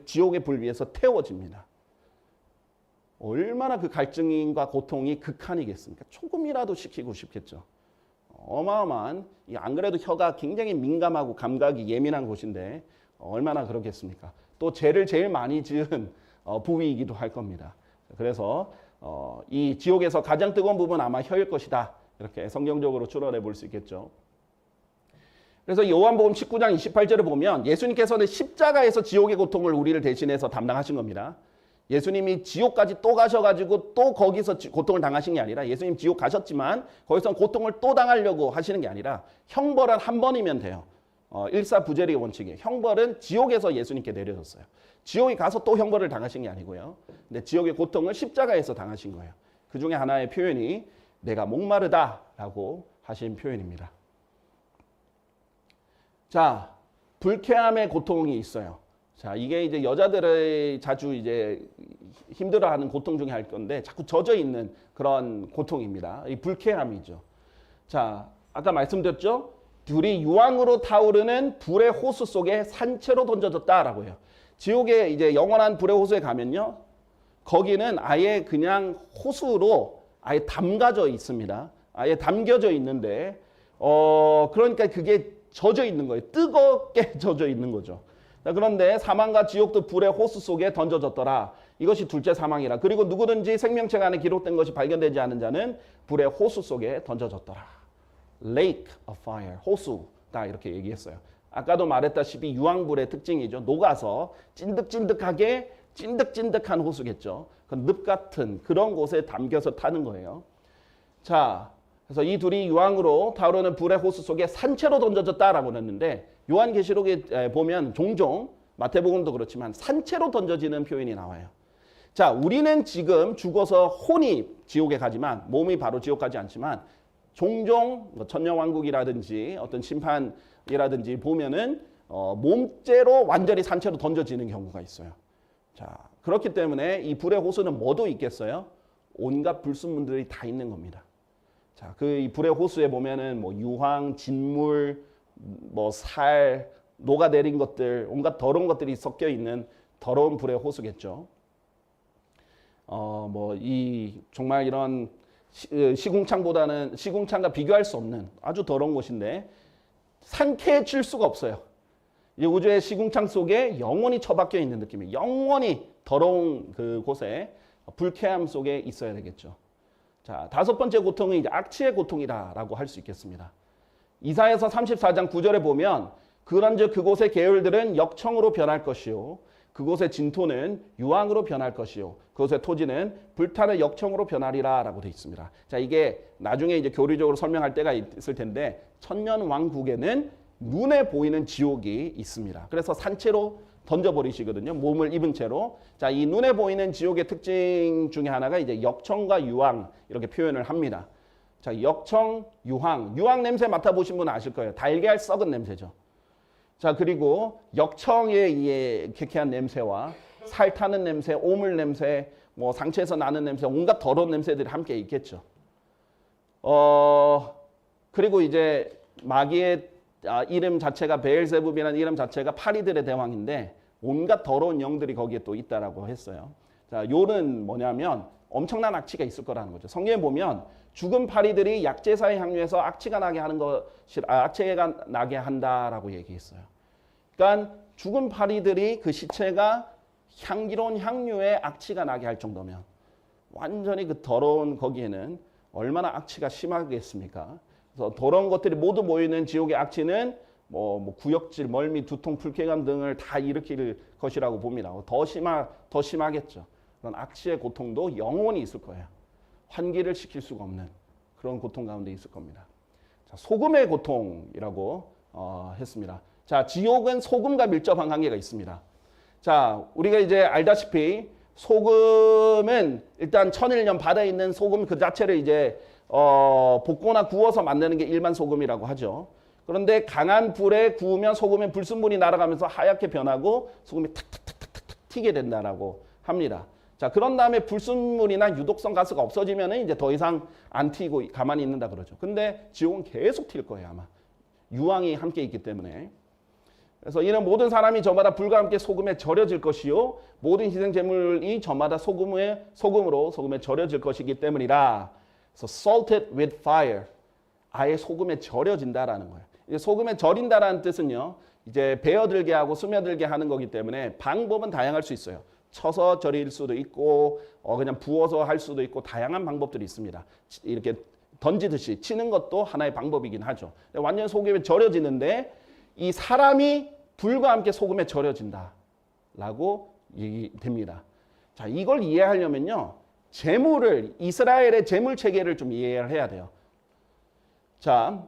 지옥의 불 위에서 태워집니다. 얼마나 그 갈증과 고통이 극한이겠습니까? 조금이라도 식히고 싶겠죠. 어마어마한, 안 그래도 혀가 굉장히 민감하고 감각이 예민한 곳인데 얼마나 그렇겠습니까? 또 죄를 제일 많이 지은 부위이기도 할 겁니다. 그래서 이 지옥에서 가장 뜨거운 부분은 아마 혀일 것이다. 이렇게 성경적으로 추론해 볼 수 있겠죠. 그래서 요한복음 19장 28절을 보면 예수님께서는 십자가에서 지옥의 고통을 우리를 대신해서 담당하신 겁니다. 예수님이 지옥까지 또 가셔가지고 또 거기서 고통을 당하신 게 아니라 예수님 지옥 가셨지만 거기서 고통을 또 당하려고 하시는 게 아니라 형벌은 한 번이면 돼요. 일사부재리의 원칙이에요. 형벌은 지옥에서 예수님께 내려졌어요. 지옥에 가서 또 형벌을 당하신 게 아니고요. 근데 지옥의 고통을 십자가에서 당하신 거예요. 그 중에 하나의 표현이 내가 목마르다라고 하신 표현입니다. 자, 불쾌함의 고통이 있어요. 자, 이게 이제 여자들의 자주 이제 힘들어하는 고통 중에 할 건데 자꾸 젖어 있는 그런 고통입니다. 이 불쾌함이죠. 자, 아까 말씀드렸죠? 둘이 유황으로 타오르는 불의 호수 속에 산채로 던져졌다라고 해요. 지옥에 이제 영원한 불의 호수에 가면요. 거기는 아예 그냥 호수로 아예 담가져 있습니다. 아예 담겨져 있는데 그러니까 그게 젖어 있는 거예요. 뜨겁게 젖어 있는 거죠. 그런데 사망과 지옥도 불의 호수 속에 던져졌더라. 이것이 둘째 사망이라. 그리고 누구든지 생명책 안에 기록된 것이 발견되지 않은 자는 불의 호수 속에 던져졌더라. Lake of fire, 호수다 이렇게 얘기했어요. 아까도 말했다시피 유황불의 특징이죠. 녹아서 찐득찐득하게 찐득찐득한 호수겠죠. 그 늪 같은 그런 곳에 담겨서 타는 거예요. 자, 그래서 이 둘이 유황으로 타오르는 불의 호수 속에 산채로 던져졌다라고 했는데 요한계시록에 보면 종종 마태복음도 그렇지만 산채로 던져지는 표현이 나와요. 자, 우리는 지금 죽어서 혼이 지옥에 가지만 몸이 바로 지옥 가지 않지만 종종 천년왕국이라든지 어떤 심판이라든지 보면은 몸째로 완전히 산채로 던져지는 경우가 있어요. 자, 그렇기 때문에 이 불의 호수는 뭐도 있겠어요? 온갖 불순물들이 다 있는 겁니다. 자, 그 이 불의 호수에 보면은 뭐 유황, 진물, 뭐 살, 녹아내린 것들, 온갖 더러운 것들이 섞여 있는 더러운 불의 호수겠죠. 뭐 이 정말 이런 시궁창과 비교할 수 없는 아주 더러운 곳인데 상쾌해질 수가 없어요. 이 우주의 시궁창 속에 영원히 처박혀 있는 느낌이에요. 영원히 더러운 그 곳에 불쾌함 속에 있어야 되겠죠. 자, 다섯 번째 고통은 이제 악취의 고통이라고 할 수 있겠습니다. 이사야서 34장 9절에 보면 그런즉 그곳의 계율들은 역청으로 변할 것이요 그곳의 진토는 유황으로 변할 것이요 그곳의 토지는 불타는 역청으로 변하리라 라고 되어 있습니다. 자, 이게 나중에 이제 교리적으로 설명할 때가 있을 텐데 천년왕국에는 눈에 보이는 지옥이 있습니다. 그래서 산채로 던져버리시거든요. 몸을 입은 채로. 자, 이 눈에 보이는 지옥의 특징 중에 하나가 이제 역청과 유황 이렇게 표현을 합니다. 자, 역청, 유황. 유황 냄새 맡아보신 분은 아실 거예요. 달걀 썩은 냄새죠. 자, 그리고 역청의 이 쾌쾌한 냄새와 살 타는 냄새, 오물 냄새, 뭐 상처에서 나는 냄새, 온갖 더러운 냄새들이 함께 있겠죠. 그리고 이제 마귀의 이름 자체가 베엘세붑이라는 이름 자체가 파리들의 대왕인데 온갖 더러운 영들이 거기에 또 있다라고 했어요. 자, 요는 뭐냐면 엄청난 악취가 있을 거라는 거죠. 성경에 보면 죽은 파리들이 약제사에 향유해서 악취가 나게 하는 것이 악취가 나게 한다라고 얘기했어요. 그러니까 죽은 파리들이 그 시체가 향기로운 향유에 악취가 나게 할 정도면 완전히 그 더러운 거기에는 얼마나 악취가 심하겠습니까? 그래서 더러운 것들이 모두 모이는 지옥의 악취는 뭐 구역질, 멀미, 두통, 불쾌감 등을 다 일으킬 것이라고 봅니다. 더 심하겠죠. 그런 악취의 고통도 영원히 있을 거예요. 환기를 시킬 수가 없는 그런 고통 가운데 있을 겁니다. 자, 소금의 고통이라고 했습니다. 자, 지옥은 소금과 밀접한 관계가 있습니다. 자, 우리가 이제 알다시피 소금은 일단 천일염 바다에 있는 소금 그 자체를 이제 볶거나 구워서 만드는 게 일반 소금이라고 하죠. 그런데 강한 불에 구우면 소금의 불순물이 날아가면서 하얗게 변하고 소금이 탁탁탁탁탁 튀게 된다라고 합니다. 자, 그런 다음에 불순물이나 유독성 가스가 없어지면 이제 더 이상 안 튀고 가만히 있는다 그러죠. 근데 지옥은 계속 튀일 거예요, 아마. 유황이 함께 있기 때문에. 그래서 이는 모든 사람이 저마다 불과 함께 소금에 절여질 것이요 모든 희생 제물이 저마다 소금에 절여질 것이기 때문이라. 그래서 salted with fire. 아예 소금에 절여진다라는 거예요. 이제 소금에 절인다라는 뜻은요. 이제 베어들게 하고 스며들게 하는 거기 때문에 방법은 다양할 수 있어요. 쳐서 절일 수도 있고 그냥 부어서 할 수도 있고 다양한 방법들이 있습니다. 이렇게 던지듯이 치는 것도 하나의 방법이긴 하죠. 완전 소금에 절여지는데 이 사람이 불과 함께 소금에 절여진다라고 얘기됩니다. 자, 이걸 이해하려면요. 이스라엘의 제물 체계를 좀 이해를 해야 돼요. 자,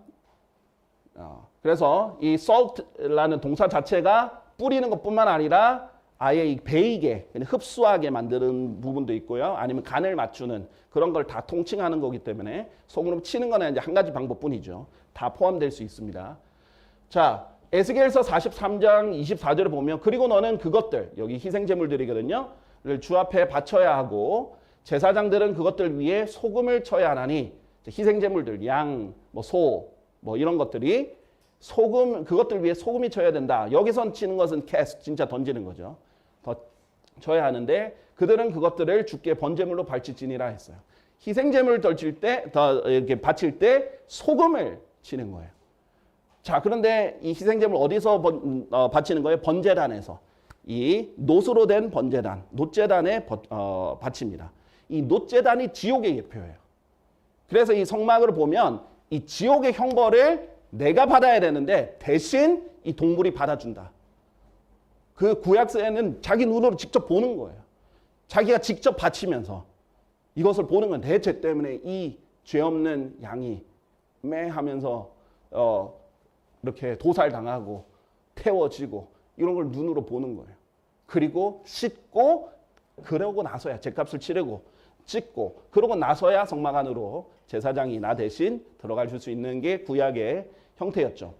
그래서 이 salt라는 동사 자체가 뿌리는 것뿐만 아니라 아예 이 베이게, 흡수하게 만드는 부분도 있고요. 아니면 간을 맞추는 그런 걸 다 통칭하는 거기 때문에 소금으로 치는 거는 이제 한 가지 방법뿐이죠. 다 포함될 수 있습니다. 자, 에스겔서 43장 24절을 보면 그리고 너는 그것들, 여기 희생제물들이거든요. 주 앞에 바쳐야 하고 제사장들은 그것들 위에 소금을 쳐야 하나니 희생제물들, 양, 소, 이런 것들이 그것들 위에 소금이 쳐야 된다. 여기선 치는 것은 cast, 진짜 던지는 거죠. 더 쳐야 하는데 그들은 그것들을 주께 번제물로 바칠지니라 했어요. 희생제물을 이렇게 바칠 때 소금을 치는 거예요. 자, 그런데 이 희생제물 어디서 바치는 거예요? 번제단에서. 이 놋으로 된 번제단, 놋제단에 바칩니다. 이 놋제단이 지옥의 예표예요. 그래서 이 성막을 보면 이 지옥의 형벌을 내가 받아야 되는데 대신 이 동물이 받아준다. 그 구약서에는 자기 눈으로 직접 보는 거예요. 자기가 직접 바치면서 이것을 보는 건 내 죄 때문에 이 죄 없는 양이 매하면서 이렇게 도살당하고 태워지고 이런 걸 눈으로 보는 거예요. 그리고 씻고 그러고 나서야 죄값을 치르고 찢고 그러고 나서야 성막 안으로 제사장이 나 대신 들어갈 수 있는 게 구약의 형태였죠.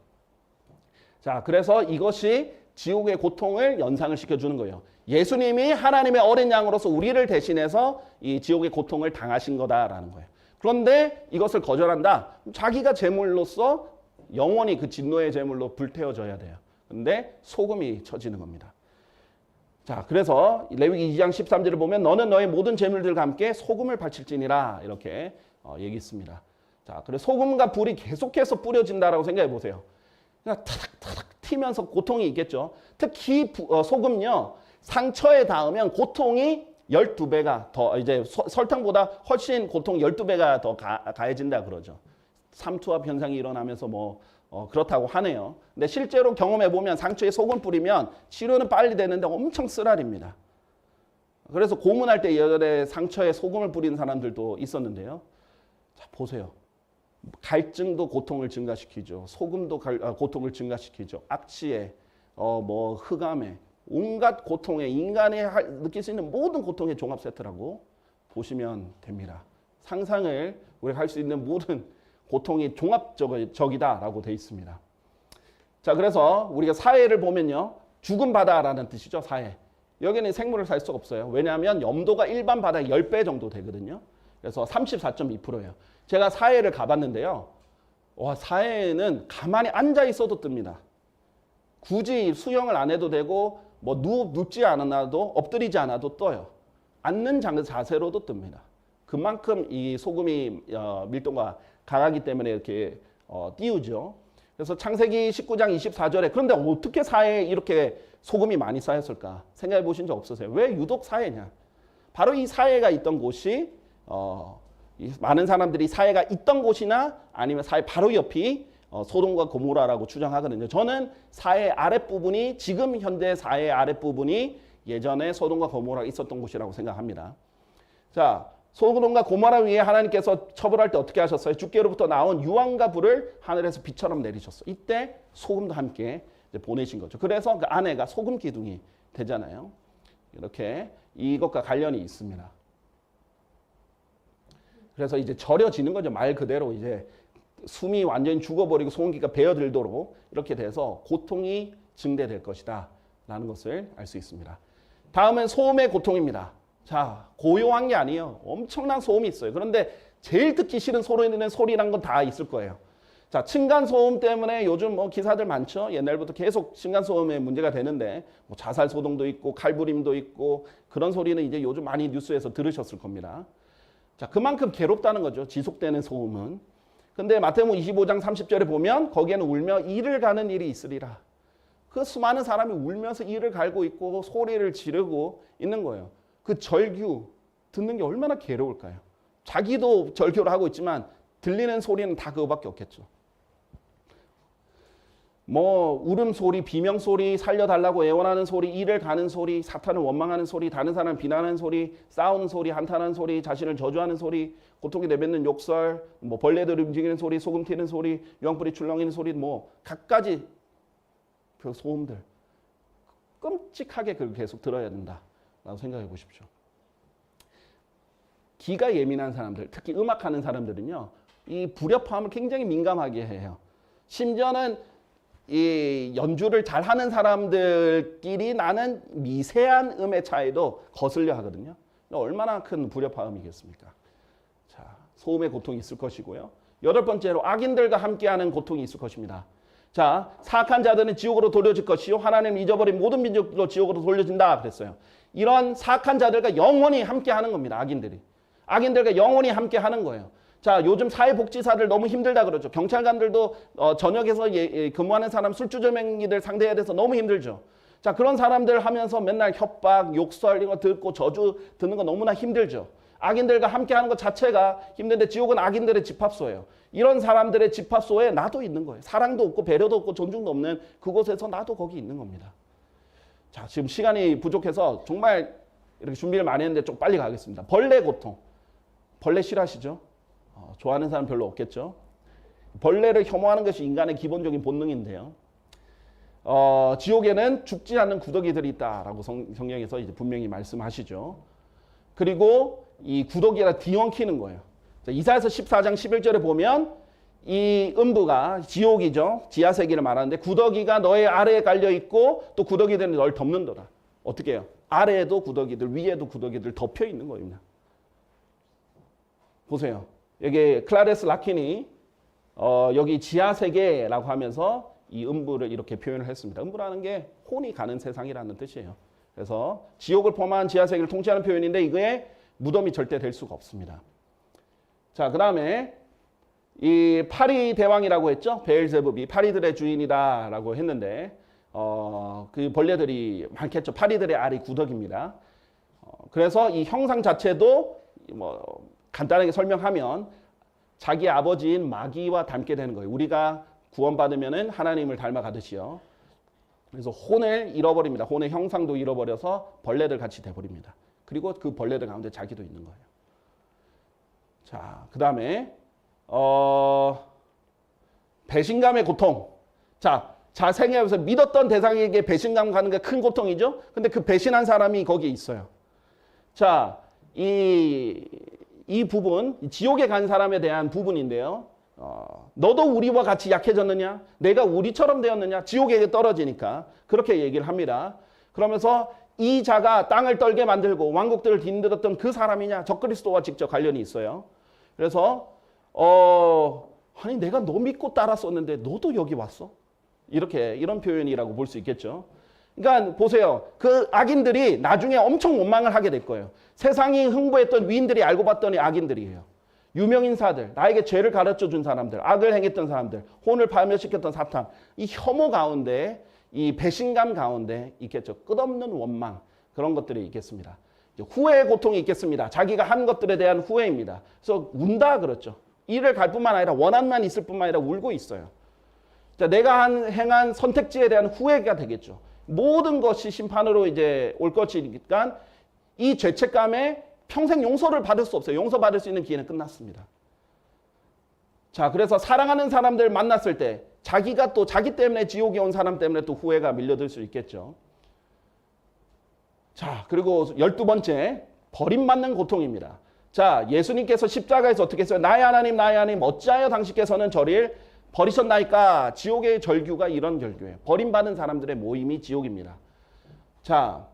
자, 그래서 이것이 지옥의 고통을 연상을 시켜주는 거예요. 예수님이 하나님의 어린 양으로서 우리를 대신해서 이 지옥의 고통을 당하신 거다라는 거예요. 그런데 이것을 거절한다. 자기가 제물로서 영원히 그 진노의 제물로 불태워져야 돼요. 근데 소금이 쳐지는 겁니다. 자, 그래서 레위기 2장 13절을 보면 너는 너의 모든 제물들과 함께 소금을 바칠지니라 이렇게 얘기했습니다. 자, 그래서 소금과 불이 계속해서 뿌려진다라고 생각해 보세요. 그냥 타닥타닥 튀면서 고통이 있겠죠. 특히 소금요. 상처에 닿으면 고통이 12배가 더 이제 설탕보다 훨씬 고통 12배가 더 가해진다 그러죠. 삼투압 현상이 일어나면서 그렇다고 하네요. 근데 실제로 경험해 보면 상처에 소금 뿌리면 치료는 빨리 되는데 엄청 쓰라립니다. 그래서 고문할 때 예전에 상처에 소금을 뿌리는 사람들도 있었는데요. 자, 보세요. 갈증도 고통을 증가시키죠. 소금도 고통을 증가시키죠. 악취에, 뭐 흑암에, 온갖 고통에 인간이 느낄 수 있는 모든 고통의 종합 세트라고 보시면 됩니다. 상상을 우리가 할 수 있는 모든 고통이 종합적이다라고 되어 있습니다. 자, 그래서 우리가 사해를 보면요. 죽은 바다라는 뜻이죠. 사해. 여기는 생물을 살 수가 없어요. 왜냐하면 염도가 일반 바다의 10배 정도 되거든요. 그래서 34.2%예요. 제가 사해를 가봤는데요. 와, 사해는 가만히 앉아 있어도 뜹니다. 굳이 수영을 안 해도 되고 뭐 눕지 않아도 엎드리지 않아도 떠요. 앉는 자세로도 뜹니다. 그만큼 이 소금이 밀도가 강하기 때문에 이렇게 띄우죠. 그래서 창세기 19장 24절에 그런데 어떻게 사해에 이렇게 소금이 많이 쌓였을까 생각해 보신 적 없으세요? 왜 유독 사해냐? 바로 이 사해가 있던 곳이 많은 사람들이 사해가 있던 곳이나 아니면 사해 바로 옆이 소돔과 고모라라고 추정하거든요. 저는 사해 아랫부분이 지금 현대 사해 아랫부분이 예전에 소돔과 고모라가 있었던 곳이라고 생각합니다. 자, 소돔과 고모라 위에 하나님께서 처벌할 때 어떻게 하셨어요? 주께로부터 나온 유황과 불을 하늘에서 비처럼 내리셨어요. 이때 소금도 함께 이제 보내신 거죠. 그래서 그 아내가 소금 기둥이 되잖아요. 이렇게 이것과 관련이 있습니다. 그래서 이제 절여지는 거죠. 말 그대로 이제 숨이 완전히 죽어버리고 소음기가 베어들도록 이렇게 돼서 고통이 증대될 것이다 라는 것을 알 수 있습니다. 다음은 소음의 고통입니다. 자, 고요한 게 아니에요. 엄청난 소음이 있어요. 그런데 제일 듣기 싫은 소리라는 건 다 있을 거예요. 자, 층간소음 때문에 요즘 뭐 기사들 많죠. 옛날부터 계속 층간소음에 문제가 되는데 뭐 자살 소동도 있고 칼부림도 있고 그런 소리는 이제 요즘 많이 뉴스에서 들으셨을 겁니다. 자, 그만큼 괴롭다는 거죠. 지속되는 소음은. 근데 마태복음 25장 30절에 보면 거기에는 울며 이를 가는 일이 있으리라. 그 수많은 사람이 울면서 이를 갈고 있고 소리를 지르고 있는 거예요. 그 절규 듣는 게 얼마나 괴로울까요? 자기도 절규를 하고 있지만 들리는 소리는 다 그거밖에 없겠죠. 뭐 울음소리, 비명소리, 살려달라고 애원하는 소리, 이를 가는 소리, 사탄을 원망하는 소리, 다른 사람을 비난하는 소리, 싸우는 소리, 한탄하는 소리, 자신을 저주하는 소리, 고통이 내뱉는 욕설, 뭐 벌레들 움직이는 소리, 소금 튀는 소리, 유황불이 출렁이는 소리, 뭐 갖가지 그 소음들 끔찍하게 그걸 계속 들어야 된다라고 생각해 보십시오. 귀가 예민한 사람들, 특히 음악하는 사람들은요, 이 불협화음을 굉장히 민감하게 해요. 심지어는 이 연주를 잘하는 사람들끼리 나는 미세한 음의 차이도 거슬려 하거든요. 얼마나 큰 불협화음이겠습니까? 자, 소음의 고통이 있을 것이고요. 8번째로 악인들과 함께하는 고통이 있을 것입니다. 자, 사악한 자들은 지옥으로 돌려질 것이요 하나님 잊어버린 모든 민족도 지옥으로 돌려진다 그랬어요. 이런 사악한 자들과 영원히 함께하는 겁니다. 악인들이. 악인들과 영원히 함께하는 거예요. 자, 요즘 사회복지사들 너무 힘들다 그러죠. 경찰관들도 전역에서 근무하는 사람 술주정뱅이들 상대해야 돼서 너무 힘들죠. 자, 그런 사람들 하면서 맨날 협박, 욕설 이거 듣고 저주 듣는 거 너무나 힘들죠. 악인들과 함께하는 것 자체가 힘든데 지옥은 악인들의 집합소예요. 이런 사람들의 집합소에 나도 있는 거예요. 사랑도 없고 배려도 없고 존중도 없는 그곳에서 나도 거기 있는 겁니다. 자, 지금 시간이 부족해서 정말 이렇게 준비를 많이 했는데 좀 빨리 가겠습니다. 벌레 고통. 벌레 싫어하시죠? 좋아하는 사람 별로 없겠죠. 벌레를 혐오하는 것이 인간의 기본적인 본능인데요. 지옥에는 죽지 않는 구더기들이 있다라고 성경에서 이제 분명히 말씀하시죠. 그리고 이 구더기가 뒤엉키는 거예요. 자, 이사야서 14장 11절에 보면 이 음부가 지옥이죠. 지하세계를 말하는데 구더기가 너의 아래에 깔려 있고 또 구더기들은 널 덮는도다. 어떻게 해요? 아래에도 구더기들, 위에도 구더기들 덮여 있는 겁니다. 보세요. 여기 클라레스 라킨이 여기 지하세계라고 하면서 이 음부를 이렇게 표현을 했습니다. 음부라는 게 혼이 가는 세상이라는 뜻이에요. 그래서 지옥을 포함한 지하세계를 통치하는 표현인데 이거에 무덤이 절대 될 수가 없습니다. 자, 그 다음에 이 파리 대왕이라고 했죠. 베엘제붑이 파리들의 주인이다라고 했는데 그 벌레들이 많겠죠. 파리들의 알이 구더기입니다. 그래서 이 형상 자체도 뭐 간단하게 설명하면 자기 아버지인 마귀와 닮게 되는 거예요. 우리가 구원받으면은 하나님을 닮아가듯이요. 그래서 혼을 잃어버립니다. 혼의 형상도 잃어버려서 벌레들 같이 돼버립니다. 그리고 그 벌레들 가운데 자기도 있는 거예요. 자, 그 다음에 배신감의 고통. 자, 생애에서 믿었던 대상에게 배신감 가는 게 큰 고통이죠. 근데 그 배신한 사람이 거기에 있어요. 자, 이 부분, 지옥에 간 사람에 대한 부분인데요. 너도 우리와 같이 약해졌느냐? 내가 우리처럼 되었느냐? 지옥에 떨어지니까 그렇게 얘기를 합니다. 그러면서 이 자가 땅을 떨게 만들고 왕국들을 뒤흔들었던 그 사람이냐? 적그리스도와 직접 관련이 있어요. 그래서 아니 내가 너 믿고 따랐었는데 너도 여기 왔어? 이런 표현이라고 볼 수 있겠죠. 그러니까 보세요. 그 악인들이 나중에 엄청 원망을 하게 될 거예요. 세상이 흥부했던 위인들이 알고 봤더니 악인들이에요. 유명인사들, 나에게 죄를 가르쳐 준 사람들, 악을 행했던 사람들, 혼을 파멸시켰던 사탄, 이 혐오 가운데, 이 배신감 가운데 있겠죠. 끝없는 원망, 그런 것들이 있겠습니다. 후회의 고통이 있겠습니다. 자기가 한 것들에 대한 후회입니다. 그래서 운다 그렇죠. 이를 갈 뿐만 아니라 원한만 있을 뿐만 아니라 울고 있어요. 자, 내가 행한 선택지에 대한 후회가 되겠죠. 모든 것이 심판으로 이제 올 것이니까 이 죄책감에 평생 용서를 받을 수 없어요. 용서받을 수 있는 기회는 끝났습니다. 자, 그래서 사랑하는 사람들 만났을 때 자기가 또 자기 때문에 지옥에 온 사람 때문에 또 후회가 밀려들 수 있겠죠. 자, 그리고 12번째, 버림받는 고통입니다. 자, 예수님께서 십자가에서 어떻게 했어요? 나의 하나님, 나의 하나님, 어찌하여 당신께서는 저를 버리셨나이까? 지옥의 절규가 이런 절규예요. 버림받은 사람들의 모임이 지옥입니다. 자,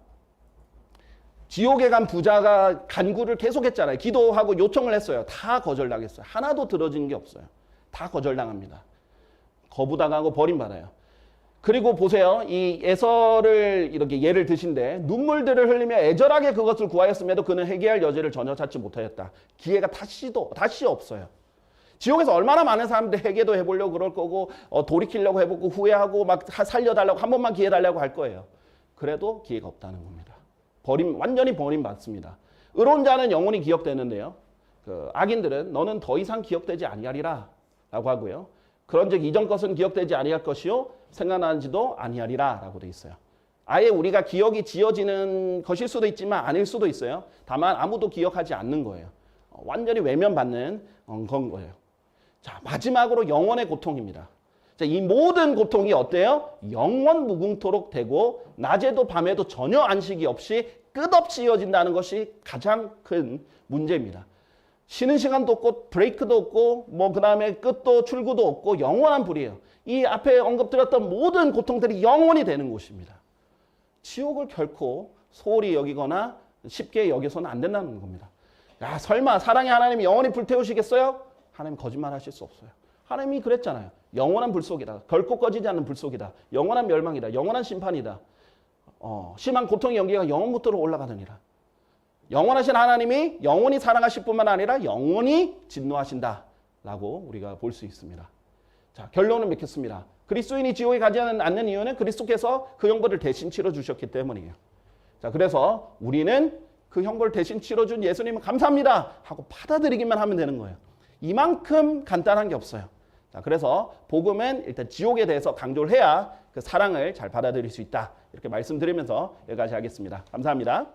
지옥에 간 부자가 간구를 계속했잖아요. 기도하고 요청을 했어요. 다 거절당했어요. 하나도 들어진 게 없어요. 다 거절당합니다. 거부당하고 버림받아요. 그리고 보세요. 이 에서를 이렇게 예를 드신데 눈물들을 흘리며 애절하게 그것을 구하였음에도 그는 회개할 여지를 전혀 찾지 못하였다. 기회가 다시 없어요. 지옥에서 얼마나 많은 사람들 회개도 해보려고 그럴 거고 돌이키려고 해보고 후회하고 막 살려달라고 한 번만 기회 달라고 할 거예요. 그래도 기회가 없다는 겁니다. 완전히 버림받습니다. 의로운 자는 영원히 기억되는데요. 그 악인들은 너는 더 이상 기억되지 아니하리라 라고 하고요. 그런즉 이전 것은 기억되지 아니할 것이요 생각나는지도 아니하리라 라고 돼 있어요. 아예 우리가 기억이 지어지는 것일 수도 있지만 아닐 수도 있어요. 다만 아무도 기억하지 않는 거예요. 완전히 외면받는 건 거예요. 자, 마지막으로 영원의 고통입니다. 자, 이 모든 고통이 어때요? 영원 무궁토록 되고 낮에도 밤에도 전혀 안식이 없이 끝없이 이어진다는 것이 가장 큰 문제입니다. 쉬는 시간도 없고 브레이크도 없고 그 다음에 끝도 출구도 없고 영원한 불이에요. 이 앞에 언급드렸던 모든 고통들이 영원히 되는 곳입니다. 지옥을 결코 소홀히 여기거나 쉽게 여기서는 안 된다는 겁니다. 야, 설마 사랑의 하나님이 영원히 불태우시겠어요? 하나님 거짓말 하실 수 없어요. 하나님이 그랬잖아요. 영원한 불 속이다. 결코 꺼지지 않는 불 속이다. 영원한 멸망이다. 영원한 심판이다. 심한 고통의 연기가 영원부터로 올라가느니라. 영원하신 하나님이 영원히 사랑하실 뿐만 아니라 영원히 진노하신다 라고 우리가 볼 수 있습니다. 자, 결론을 맺겠습니다. 그리스도인이 지옥에 가지 않는 이유는 그리스도께서 그 형벌을 대신 치러주셨기 때문이에요. 자, 그래서 우리는 그 형벌을 대신 치러준 예수님은 감사합니다 하고 받아들이기만 하면 되는 거예요. 이만큼 간단한 게 없어요. 자, 그래서 복음은 일단 지옥에 대해서 강조를 해야 그 사랑을 잘 받아들일 수 있다. 이렇게 말씀드리면서 여기까지 하겠습니다. 감사합니다.